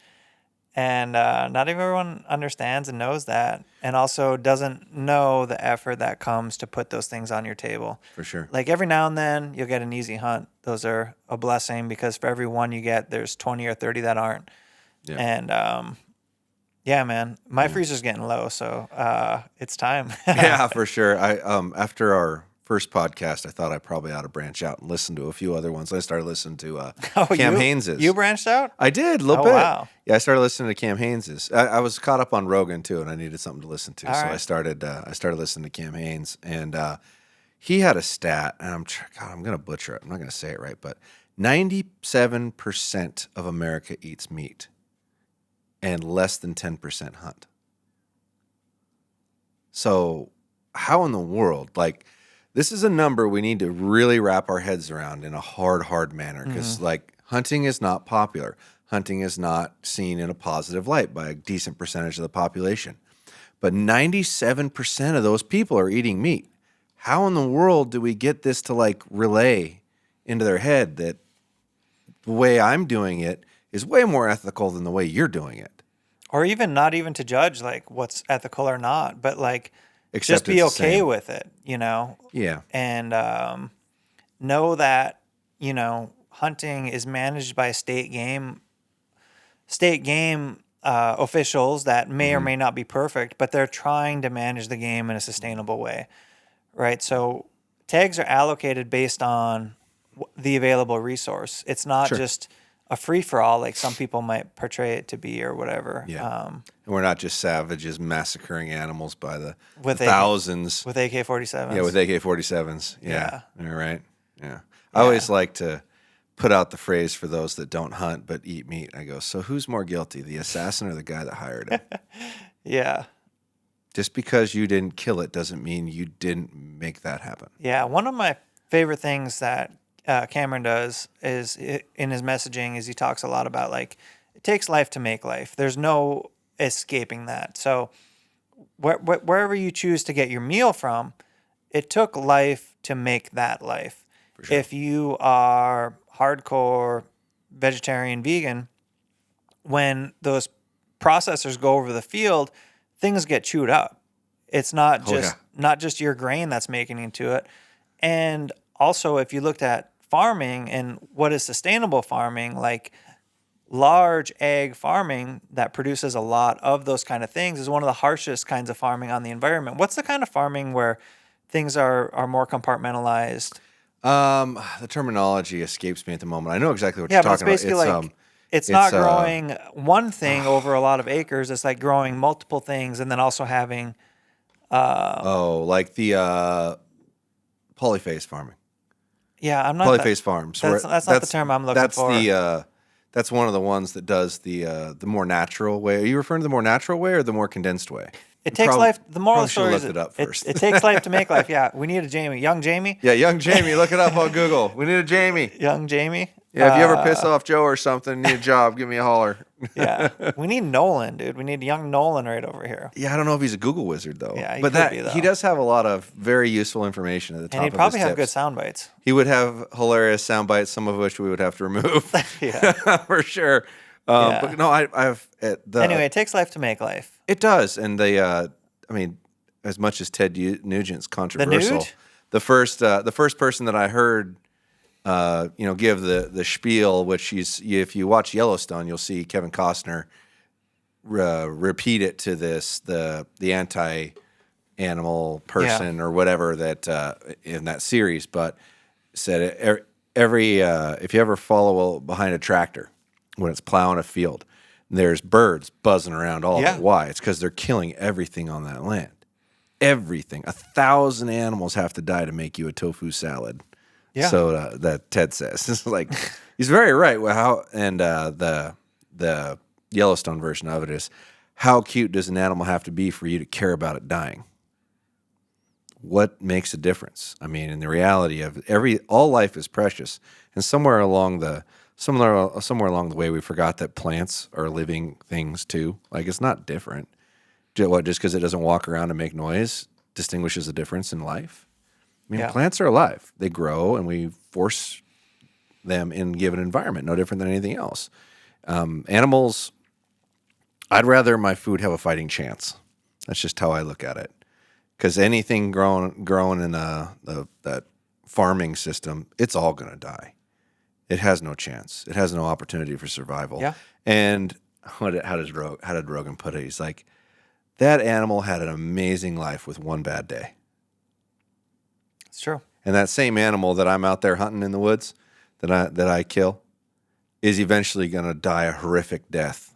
And not everyone understands and knows that, and also doesn't know the effort that comes to put those things on your table. For sure. Like every now and then you'll get an easy hunt. Those are a blessing because for every one you get, there's 20 or 30 that aren't. Yeah. And yeah, man, my freezer's getting low, so it's time. Yeah, for sure. I after our first podcast, I thought I probably ought to branch out and listen to a few other ones. I started listening to Cam Haynes's. You branched out? I did, a little bit. Wow. Yeah, I started listening to Cam Haynes's. I was caught up on Rogan too, and I needed something to listen to. I started listening to Cam Haynes, and he had a stat, and I'm going to butcher it. I'm not going to say it right, but 97% of America eats meat, and less than 10% hunt. So how in the world, this is a number we need to really wrap our heads around in a hard manner, because hunting is not popular. Hunting is not seen in a positive light by a decent percentage of the population. But 97% of those people are eating meat. How in the world do we get this to relay into their head that the way I'm doing it is way more ethical than the way you're doing it? Or even not even to judge what's ethical or not, but Except just be it's the okay same. with it, Yeah. And know that, hunting is managed by state game officials that may or may not be perfect, but they're trying to manage the game in a sustainable way, right? So tags are allocated based on the available resource. It's not just a free-for-all like some people might portray it to be or whatever. Yeah. And we're not just savages massacring animals by the With thousands. With AK-47s. Yeah, with AK-47s. Yeah. Yeah. All right. Yeah. I always like to put out the phrase for those that don't hunt but eat meat. I go, so who's more guilty, the assassin or the guy that hired him? Yeah. Just because you didn't kill it doesn't mean you didn't make that happen. Yeah. One of my favorite things that Cameron does is in his messaging is he talks a lot about it takes life to make life. There's no escaping that. So wherever you choose to get your meal from, it took life to make that life. For sure. If you are hardcore vegetarian, vegan, when those processors go over the field, things get chewed up. It's not just your grain that's making into it. And also, if you looked at farming and what is sustainable farming, large ag farming that produces a lot of those kind of things is one of the harshest kinds of farming on the environment. What's the kind of farming where things are more compartmentalized? The terminology escapes me at the moment. I know exactly what Yeah, you're but it's talking basically about. like it's not growing one thing over a lot of acres. It's like growing multiple things and then also having like the polyphase farming. yeah, I'm not Polyphase farms. that's not the term I'm looking for. That's one of the ones that does the more natural way. Are you referring to the more natural way or the more condensed way? It takes life. The moral of the Probably story should is have looked it up first. it takes life to make life. Yeah, we need a Jamie, young Jamie, Yeah, young Jamie. Look it up on Google. We need a Jamie. young Jamie. Yeah, if you ever piss off Joe or something, need a job, give me a holler. Yeah, we need Nolan, dude. We need young Nolan right over here. Yeah, I don't know if he's a Google wizard though. Yeah, he but could be, though. he does have a lot of very useful information at the top And he'd of probably his have good tips. sound bites. He would have hilarious sound bites, some of which we would have to remove. Yeah. For sure. Yeah. But no, I've Anyway, it takes life to make life. It does, and I mean, as much as Ted Nugent's controversial, Nuge? the first person that I heard, give the spiel, which if you watch Yellowstone, you'll see Kevin Costner repeat it to the anti-animal person or whatever that in that series, but said if you ever follow behind a tractor when it's plowing a field, there's birds buzzing around all of it. Why? It's because they're killing everything on that land. Everything. 1,000 animals have to die to make you a tofu salad. Yeah. So that Ted says. It's like he's very right. The Yellowstone version of it is, how cute does an animal have to be for you to care about it dying? What makes a difference? I mean, in the reality of all life is precious, and somewhere along the way we forgot that plants are living things too. Like, it's not different. Just because it doesn't walk around and make noise distinguishes a difference in life? I mean, plants are alive. They grow, and we force them in a given environment, no different than anything else. Animals, I'd rather my food have a fighting chance. That's just how I look at it. Because anything growing in that farming system, it's all going to die. It has no chance. It has no opportunity for survival. Yeah. And how did Rogan put it? He's like, that animal had an amazing life with one bad day. It's true. And that same animal that I'm out there hunting in the woods, that I kill, is eventually going to die a horrific death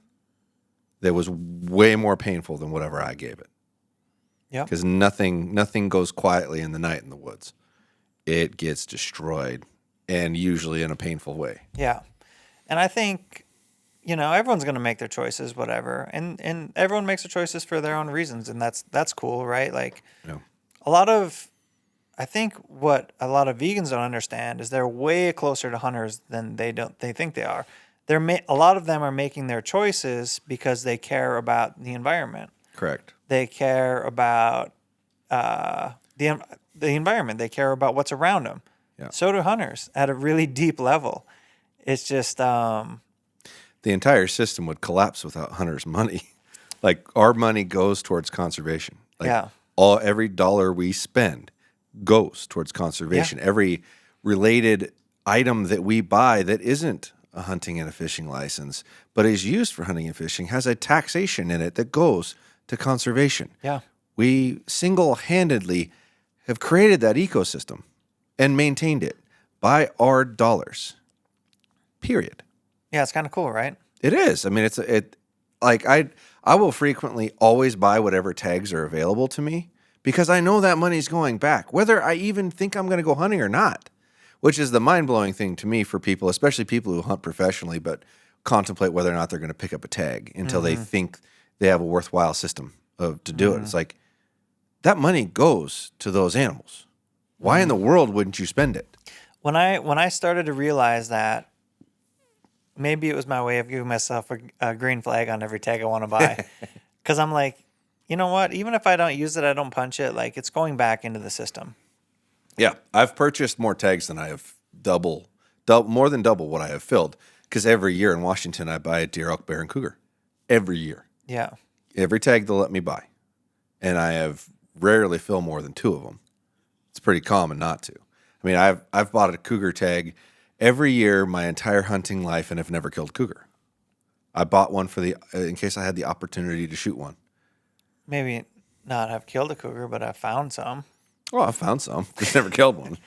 that was way more painful than whatever I gave it. Yeah. Because nothing goes quietly in the night in the woods. It gets destroyed, and usually in a painful way. Yeah. And I think, everyone's going to make their choices, whatever. And everyone makes their choices for their own reasons. And that's cool, right? Like, I think what a lot of vegans don't understand is they're way closer to hunters than they think they are. A lot of them are making their choices because they care about the environment. Correct. They care about the environment. They care about what's around them. Yeah. So do hunters at a really deep level. It's just the entire system would collapse without hunters' money. Like, our money goes towards conservation. Like, every dollar we spend goes towards conservation. Yeah. Every related item that we buy that isn't a hunting and a fishing license, but is used for hunting and fishing, has a taxation in it that goes to conservation. Yeah. We single-handedly have created that ecosystem and maintained it by our dollars. Period. Yeah, it's kind of cool, right? It is. I mean, I will frequently always buy whatever tags are available to me because I know that money's going back, whether I even think I'm going to go hunting or not, which is the mind-blowing thing to me for people, especially people who hunt professionally but contemplate whether or not they're going to pick up a tag until they think they have a worthwhile system to do it. It's like, that money goes to those animals. Why in the world wouldn't you spend it? When I started to realize that, maybe it was my way of giving myself a green flag on every tag I want to buy. Because I'm like, you know what? Even if I don't use it, I don't punch it, like, it's going back into the system. Yeah. I've purchased more tags than I have more than double what I have filled. Because every year in Washington, I buy a deer, elk, bear, and cougar. Every year. Yeah. Every tag they'll let me buy. And I have rarely filled more than 2 of them. It's pretty common not to. I mean, I've bought a cougar tag every year my entire hunting life and have never killed cougar. I bought one for in case I had the opportunity to shoot one. Maybe not have killed a cougar, but I found some. Well, I found some. Just never killed one.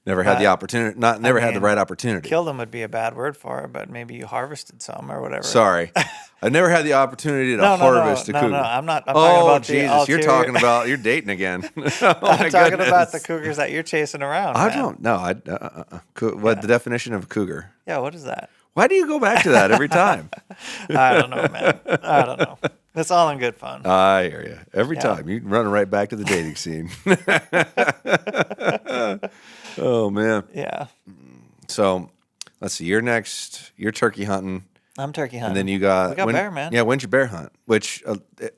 Never had the opportunity. Never had the right opportunity. Killed them would be a bad word for it, but maybe you harvested some or whatever. Sorry, I never had the opportunity to harvest a cougar. No, I'm not. I'm talking about Jesus, you're talking about you're dating again. I'm talking about the cougars that you're chasing around. I man. don't know. What the definition of a cougar? Yeah, what is that? Why do you go back to that every time? I don't know, man. I don't know. It's all in good fun. I hear you. Every time you're running right back to the dating scene. Oh man. Yeah. So let's see. You're turkey hunting. I'm turkey hunting. And then we got bear, man. Yeah, when's your bear hunt? Which,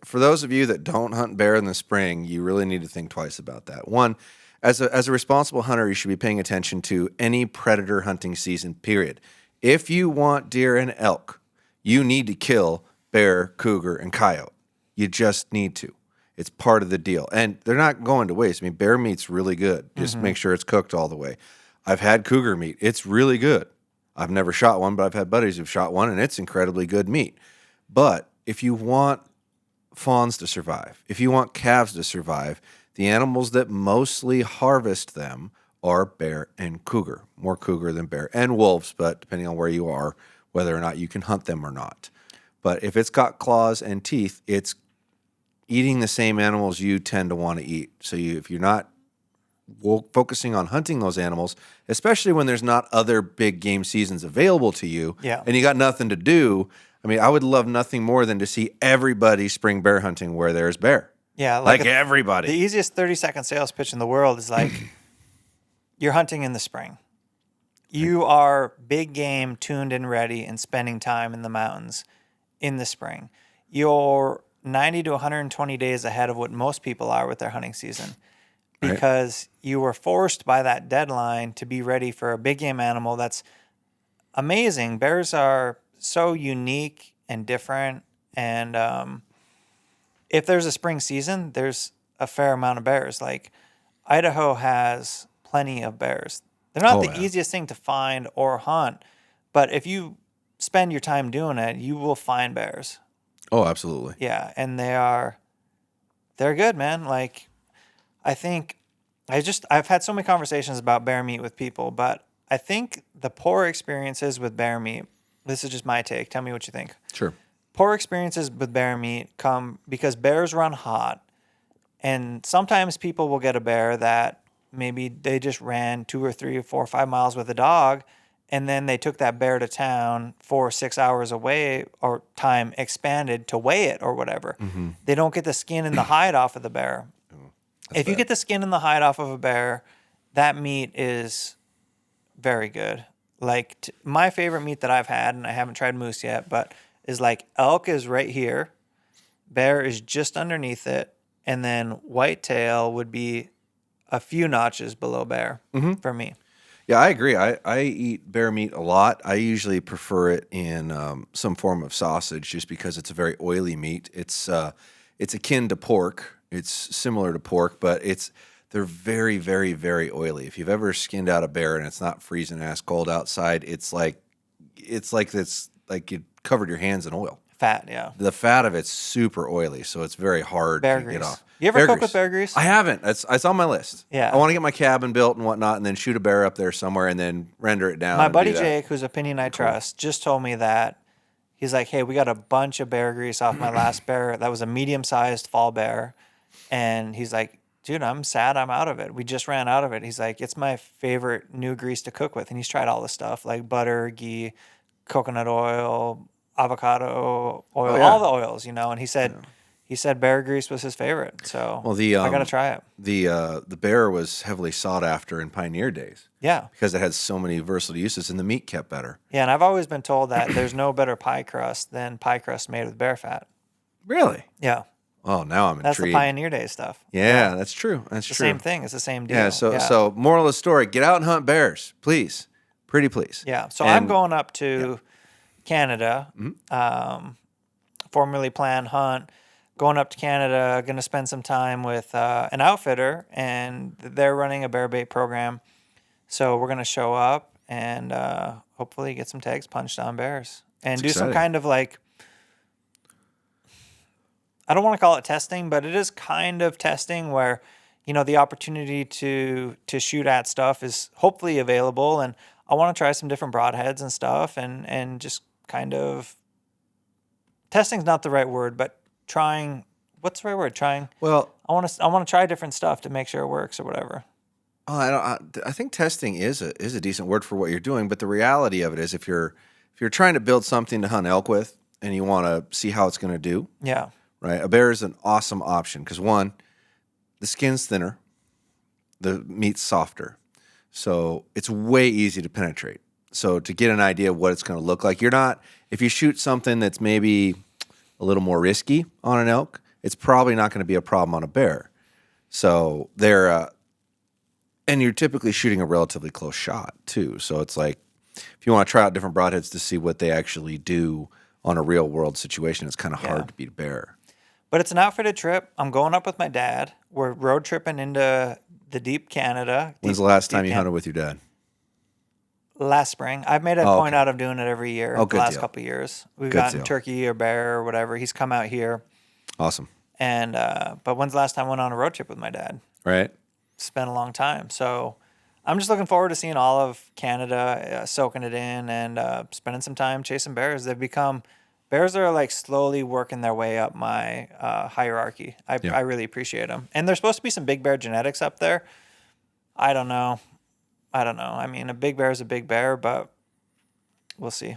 for those of you that don't hunt bear in the spring, you really need to think twice about that. One, as a responsible hunter, you should be paying attention to any predator hunting season, period. If you want deer and elk, you need to kill bear, cougar, and coyote. You just need to. It's part of the deal. And they're not going to waste. I mean, bear meat's really good. Just make sure it's cooked all the way. I've had cougar meat. It's really good. I've never shot one, but I've had buddies who've shot one, and it's incredibly good meat. But if you want fawns to survive, if you want calves to survive, the animals that mostly harvest them are bear and cougar. More cougar than bear. And wolves, but depending on where you are, whether or not you can hunt them or not. But if it's got claws and teeth, it's eating the same animals you tend to want to eat. So if you're not focusing on hunting those animals, especially when there's not other big game seasons available to you, and you got nothing to do, I mean, I would love nothing more than to see everybody spring bear hunting where there's bear. Yeah, like everybody. The easiest 30-second sales pitch in the world is like, you're hunting in the spring. You are big game, tuned and ready, and spending time in the mountains in the spring. You're 90 to 120 days ahead of what most people are with their hunting season because you were forced by that deadline to be ready for a big game animal that's amazing. Bears are so unique and different. And if there's a spring season, there's a fair amount of bears. Like Idaho has plenty of bears. They're not the easiest thing to find or hunt, but if you spend your time doing it, you will find bears. Oh, absolutely. Yeah, and they're good, man. Like, I think I've had so many conversations about bear meat with people, but I think the poor experiences with bear meat, this is just my take. Tell me what you think. Sure. Poor experiences with bear meat come because bears run hot, and sometimes people will get a bear that maybe they just ran 2 or 3 or 4 or 5 miles with a dog, and then they took that bear to town 4 or 6 hours away, or time expanded to weigh it or whatever. Mm-hmm. They don't get the skin and the hide off of the bear. If you get the skin and the hide off of a bear, that meat is very good. Like my favorite meat that I've had, and I haven't tried moose yet, but is like elk is right here, bear is just underneath it, and then whitetail would be a few notches below bear for me. Yeah, I agree. I eat bear meat a lot. I usually prefer it in some form of sausage just because it's a very oily meat. It's akin to pork. It's similar to pork, but they're very, very, very oily. If you've ever skinned out a bear and it's not freezing ass cold outside, it's like you covered your hands in oil. Fat, yeah. The fat of it's super oily, so it's very hard to get off. You ever cook with bear grease? I haven't. It's on my list. Yeah. I want to get my cabin built and whatnot, and then shoot a bear up there somewhere, and then render it down. My buddy Jake, whose opinion I trust, just told me that he's like, "Hey, we got a bunch of bear grease off my last bear. That was a medium-sized fall bear," and he's like, "Dude, I'm sad I'm out of it. We just ran out of it." He's like, "It's my favorite new grease to cook with," and he's tried all the stuff like butter, ghee, coconut oil, avocado oil, all the oils, and he said bear grease was his favorite. So I got to try it. The bear was heavily sought after in pioneer days. Yeah. Because it had so many versatile uses and the meat kept better. Yeah, and I've always been told that there's no better pie crust than pie crust made with bear fat. Really? Yeah. Oh, now I'm intrigued. That's the pioneer day stuff. Yeah, that's true. That's the true. Same thing. It's the same deal. Yeah, so moral of the story, get out and hunt bears, please. Pretty please. Yeah, so I'm going up to Canada, formerly planned hunt, going up to Canada, going to spend some time with an outfitter, and they're running a bear bait program. So we're going to show up and hopefully get some tags punched on bears. and It's do some exciting. kind of like, I don't want to call it testing, but it is kind of testing where, the opportunity to shoot at stuff is hopefully available. And I want to try some different broadheads and stuff and just kind of testing's not the right word, but trying, what's the right word? Trying. Well, I want to try different stuff to make sure it works or whatever. I think testing is a decent word for what you're doing, but the reality of it is if you're trying to build something to hunt elk with and you want to see how it's going to do, Yeah. right? A bear is an awesome option because one, the skin's thinner, the meat's softer, so it's way easy to penetrate. So to get an idea of what it's going to look like, if you shoot something that's maybe a little more risky on an elk, it's probably not going to be a problem on a bear. So and you're typically shooting a relatively close shot too. So it's like, if you want to try out different broadheads to see what they actually do on a real world situation, it's kind of hard to beat a bear. But it's an outfitted trip. I'm going up with my dad. We're road tripping into the deep Canada. When's the last time you hunted with your dad? Last spring. I've made a point out of doing it every year the last couple of years. We've gotten turkey or bear or whatever. He's come out here. Awesome. And but when's the last time I went on a road trip with my dad? Right. It's been a long time. So I'm just looking forward to seeing all of Canada, soaking it in, and spending some time chasing bears. Bears are like slowly working their way up my hierarchy. I really appreciate them. And there's supposed to be some big bear genetics up there. I don't know. I mean, a big bear is a big bear, but we'll see.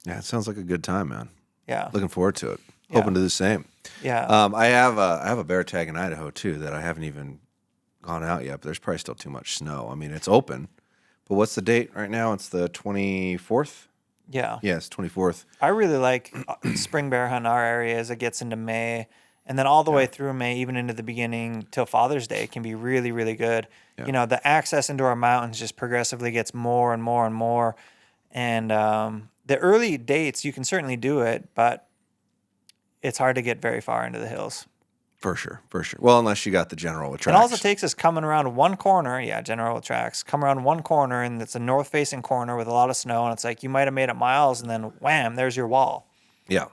Yeah, it sounds like a good time, man. Yeah. Looking forward to it. Hoping to do the same. Yeah. I have a bear tag in Idaho too that I haven't even gone out yet, but there's probably still too much snow. I mean, it's open, but what's the date right now? It's the 24th. Yeah. Yes, 24th. I really like spring bear hunt in our area as it gets into May, and then all the way through May, even into the beginning till Father's Day, can be really, really good. Yeah. The access into our mountains just progressively gets more and more and more. And the early dates, you can certainly do it, but it's hard to get very far into the hills. For sure. Well, unless you got the general tracks. And all it takes is coming around one corner. Yeah, general tracks. Come around one corner, and it's a north-facing corner with a lot of snow, and it's like you might have made it miles, and then wham, there's your wall. Yeah.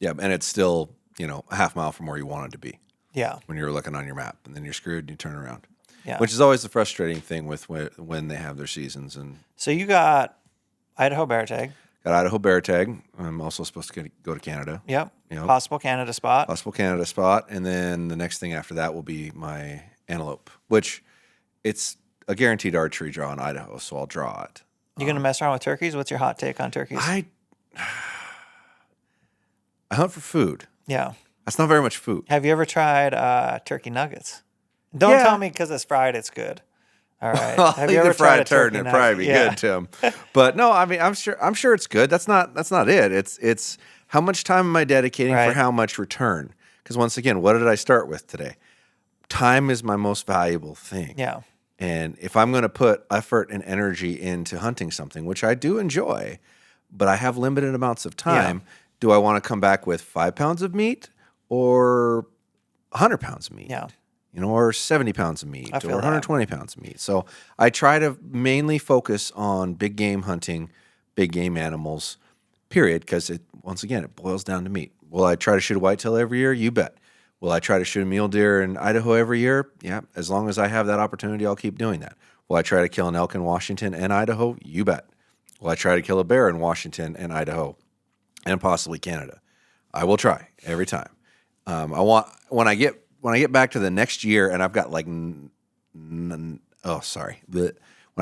Yeah, and it's still, a half mile from where you wanted to be. Yeah. When you're looking on your map, and then you're screwed and you turn around. Yeah. Which is always the frustrating thing with when they have their seasons. And so you got Idaho bear tag. Got Idaho bear tag. I'm also supposed to go to Canada. Yep. Possible Canada spot. And then the next thing after that will be my antelope, which it's a guaranteed archery draw in Idaho, so I'll draw it. You going to mess around with turkeys? What's your hot take on turkeys? I hunt for food. Yeah. That's not very much food. Have you ever tried turkey nuggets? Don't tell me because it's fried, it's good. All right. Have you ever tried a turd? It'd probably be good, Tim. But no, I mean, I'm sure it's good. That's not it. It's how much time am I dedicating for how much return? Because once again, what did I start with today? Time is my most valuable thing. Yeah. And if I'm going to put effort and energy into hunting something, which I do enjoy, but I have limited amounts of time, do I want to come back with 5 pounds of meat or 100 pounds of meat? Yeah. Or 70 pounds of meat or feel 120 pounds of meat. So I try to mainly focus on big game hunting, big game animals, period, because once again, it boils down to meat. Will I try to shoot a whitetail every year? You bet. Will I try to shoot a mule deer in Idaho every year? Yeah, as long as I have that opportunity, I'll keep doing that. Will I try to kill an elk in Washington and Idaho? You bet. Will I try to kill a bear in Washington and Idaho and possibly Canada? I will try every time. When I get back to the next year and I've got when I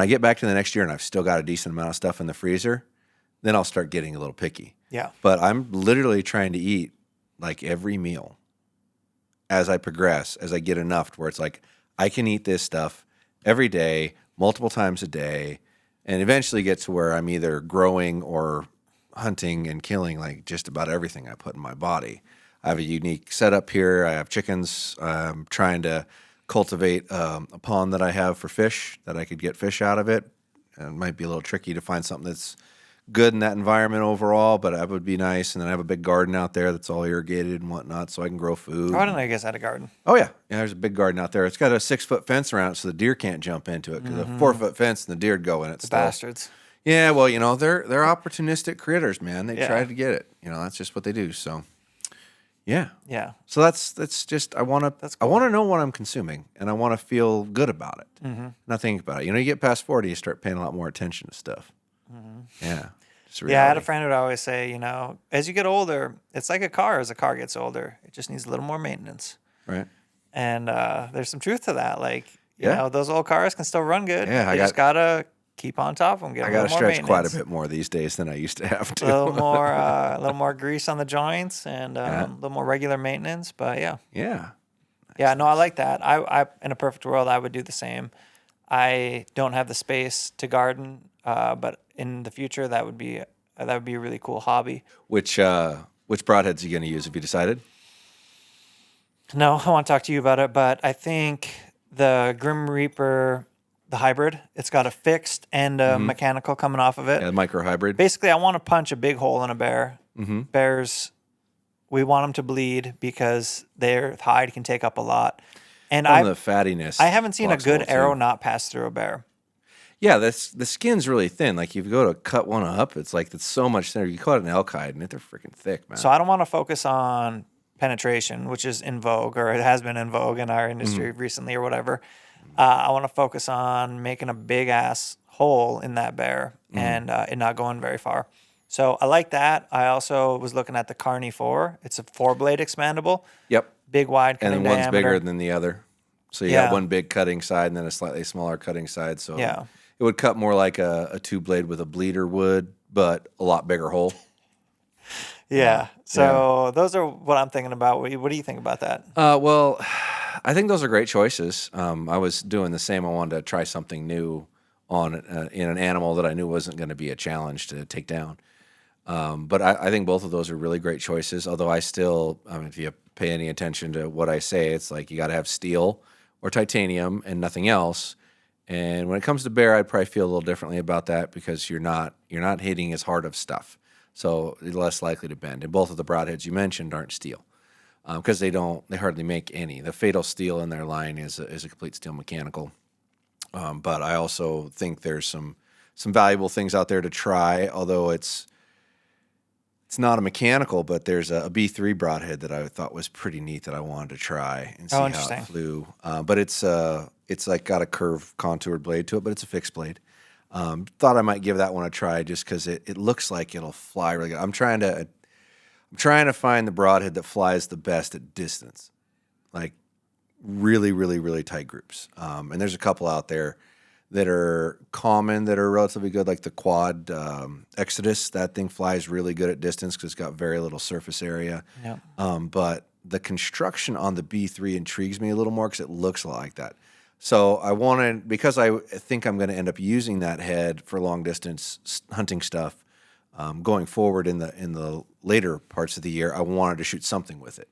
get back to the next year and I've still got a decent amount of stuff in the freezer, then I'll start getting a little picky. Yeah. But I'm literally trying to eat like every meal as I progress, as I get enough to where it's like I can eat this stuff every day, multiple times a day, and eventually get to where I'm either growing or hunting and killing like just about everything I put in my body. I have a unique setup here. I have chickens. I'm trying to cultivate a pond that I have for fish, that I could get fish out of it. And it might be a little tricky to find something that's good in that environment overall, but that would be nice. And then I have a big garden out there that's all irrigated and whatnot, so I can grow food. Oh, I didn't know you guys had a garden. Oh, yeah. Yeah, there's a big garden out there. It's got a 6-foot fence around it so the deer can't jump into it because a 4-foot fence and the deer would go in it. The bastards. Yeah, well, they're opportunistic critters, man. They Yeah. try to get it. That's just what they do. So, yeah. Yeah. So that's just I want That's to cool. I want to know what I'm consuming, and I want to feel good about it. Mm-hmm. Not think about it. You get past 40, you start paying a lot more attention to stuff. Mm-hmm. Yeah. Just Yeah, I had a reality. friend who would always say, as you get older, it's like a car. As a car gets older, it just needs a little more maintenance. Right. And there's some truth to that. Like, Yeah. those old cars can still run good. Yeah, you just gotta keep on top of them. Get I a got little to more stretch maintenance. quite a bit more these days than I used to have to. A little more grease on the joints and Yeah. a little more regular maintenance. But yeah, Yeah. yeah, no, I like that. I in a perfect world, I would do the same. I don't have the space to garden, but in the future, that would be a really cool hobby. Which broadheads are you going to use? Have you decided? No, I want to talk to you about it, but I think the Grim Reaper, the hybrid, it's got a fixed and a mechanical coming off of it. Yeah, the micro hybrid. Basically, I want to punch a big hole in a bear. Mm-hmm. Bears, we want them to bleed because their hide can take up a lot. And The fattiness. I haven't seen a blocks good hole, too. arrow not pass through a bear. Yeah, the skin's really thin. Like, if you go to cut one up, it's so much thinner. You cut an elk hide, and they're freaking thick, man. So I don't want to focus on penetration, which is in vogue, or it has been in vogue in our industry recently or whatever. I want to focus on making a big ass hole in that bear and it not going very far. So I like that. I also was looking at the Carney 4. It's a 4-blade expandable. Yep. Big, wide, And cutting then one's diameter. bigger than the other. So you got one big cutting side and then a slightly smaller cutting side. So Yeah. it would cut more like a 2-blade with a bleeder would, but a lot bigger hole. Yeah. So those are what I'm thinking about. What do you think about that? Well, I think those are great choices. I was doing the same. I wanted to try something new in an animal that I knew wasn't going to be a challenge to take down. But I think both of those are really great choices. Although if you pay any attention to what I say, it's like you got to have steel or titanium and nothing else. And when it comes to bear, I'd probably feel a little differently about that because you're not hitting as hard of stuff, so you're less likely to bend. And both of the broadheads you mentioned aren't steel because they hardly make any. The Fatal Steel in their line is a complete steel mechanical. But I also think there's some valuable things out there to try, although it's not a mechanical, but there's a B3 broadhead that I thought was pretty neat that I wanted to try and see how it flew. But it's like got a curved contoured blade to it, but it's a fixed blade. Thought I might give that one a try just because it looks like it'll fly really good. I'm trying to find the broadhead that flies the best at distance, like really, really, really tight groups. And there's a couple out there that are common that are relatively good, like the Quad Exodus. That thing flies really good at distance because it's got very little surface area. Yeah. But the construction on the B3 intrigues me a little more because it looks a lot like that. So because I think I'm going to end up using that head for long distance hunting stuff going forward in the later parts of the year, I wanted to shoot something with it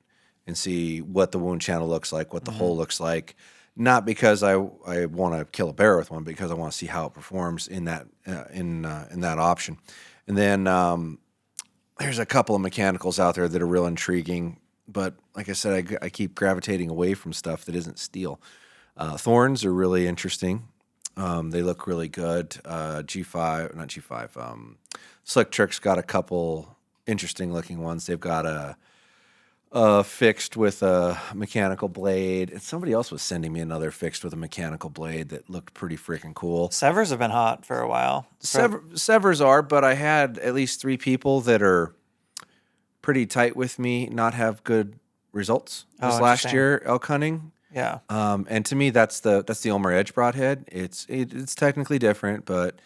and see what the wound channel looks like, what the hole looks like. Not because I want to kill a bear with one, because I want to see how it performs in that in that option. And then there's a couple of mechanicals out there that are real intriguing, but like I said, I keep gravitating away from stuff that isn't steel. Thorns are really interesting. They look really good. Slick Trick's got a couple interesting looking ones. They've got a fixed with a mechanical blade. And somebody else was sending me another fixed with a mechanical blade that looked pretty freaking cool. Severs have been hot for a while. Severs are, but I had at least 3 people that are pretty tight with me not have good results this last year elk hunting. Yeah. And to me, that's the Ulmer Edge broadhead. It's technically different, but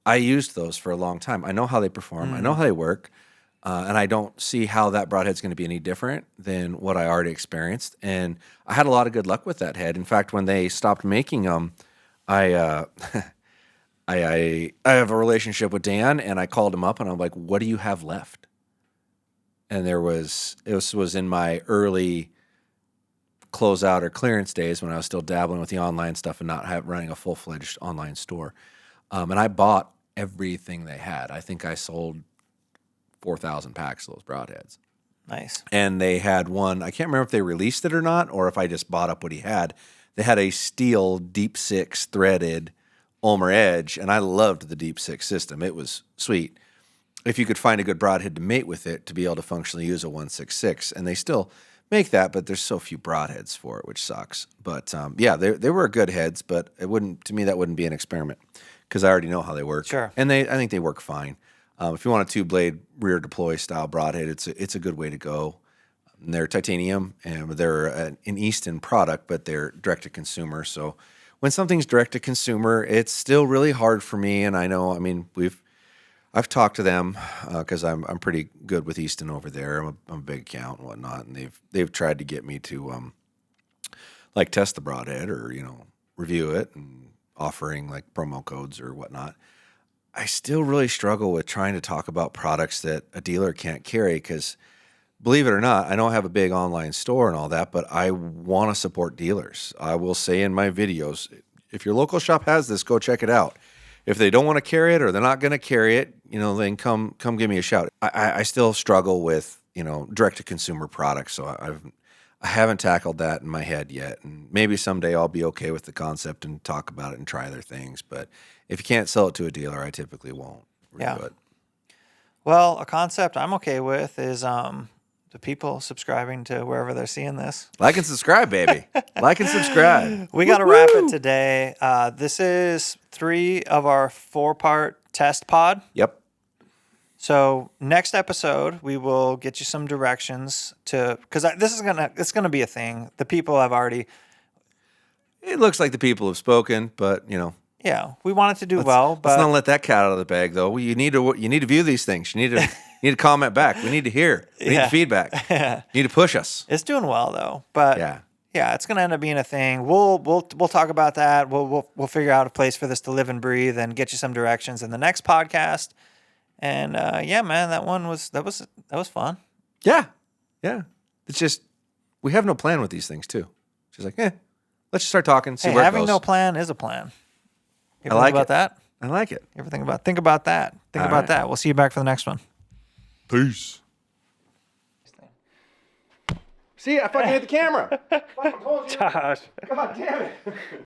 I used those for a long time. I know how they perform. I know how they work. And I don't see how that broadhead's going to be any different than what I already experienced. And I had a lot of good luck with that head. In fact, when they stopped making them, I have a relationship with Dan, and I called him up, and I'm like, "What do you have left?" And it was in my early closeout or clearance days when I was still dabbling with the online stuff and not running a full-fledged online store. And I bought everything they had. I think I sold 4,000 packs of those broadheads. Nice. And they had one, I can't remember if they released it or not, or if I just bought up what he had. They had a steel Deep Six threaded Ulmer Edge, and I loved the Deep Six system. It was sweet. If you could find a good broadhead to mate with it to be able to functionally use a 166, and they still make that, but there's so few broadheads for it, which sucks. But yeah, they were good heads, but it wouldn't, to me, that wouldn't be an experiment because I already know how they work. Sure. And I think they work fine. If you want a 2-blade rear deploy style broadhead, it's a good way to go. And they're titanium, and they're an Easton product, but they're direct to consumer. So when something's direct to consumer, it's still really hard for me. And I know, I mean, I've talked to them because I'm pretty good with Easton over there. I'm a big account and whatnot, and they've tried to get me to like test the broadhead or review it and offering like promo codes or whatnot. I still really struggle with trying to talk about products that a dealer can't carry because, believe it or not, I don't have a big online store and all that, but I want to support dealers. I will say in my videos, if your local shop has this, go check it out. If they don't want to carry it or they're not going to carry it, then come give me a shout. I still struggle with, direct-to-consumer products, so I haven't tackled that in my head yet. And maybe someday I'll be okay with the concept and talk about it and try other things. But if you can't sell it to a dealer, I typically won't. Yeah. It. Well, a concept I'm okay with is the people subscribing to wherever they're seeing this. Like and subscribe, baby. Like and subscribe. We got to wrap it today. This is 3 of our 4-part test pod. Yep. So next episode, we will get you some directions because it's gonna be a thing. The people have already. It looks like the people have spoken, but Yeah, we want it to do well, but let's not let that cat out of the bag, though. You need to view these things. You need to comment back. We need to hear. We need feedback. You need to push us. It's doing well though, but yeah, it's gonna end up being a thing. We'll talk about that. We'll figure out a place for this to live and breathe and get you some directions in the next podcast. And yeah, man, that was fun. Yeah. It's just we have no plan with these things too. She's like, let's just start talking. See where it goes. Having no plan is a plan. You ever I like think about that? I like it. You ever think about that? Think about that. We'll see you back for the next one. Peace. See, I fucking hit the camera. Fucking told you. Josh. God damn it.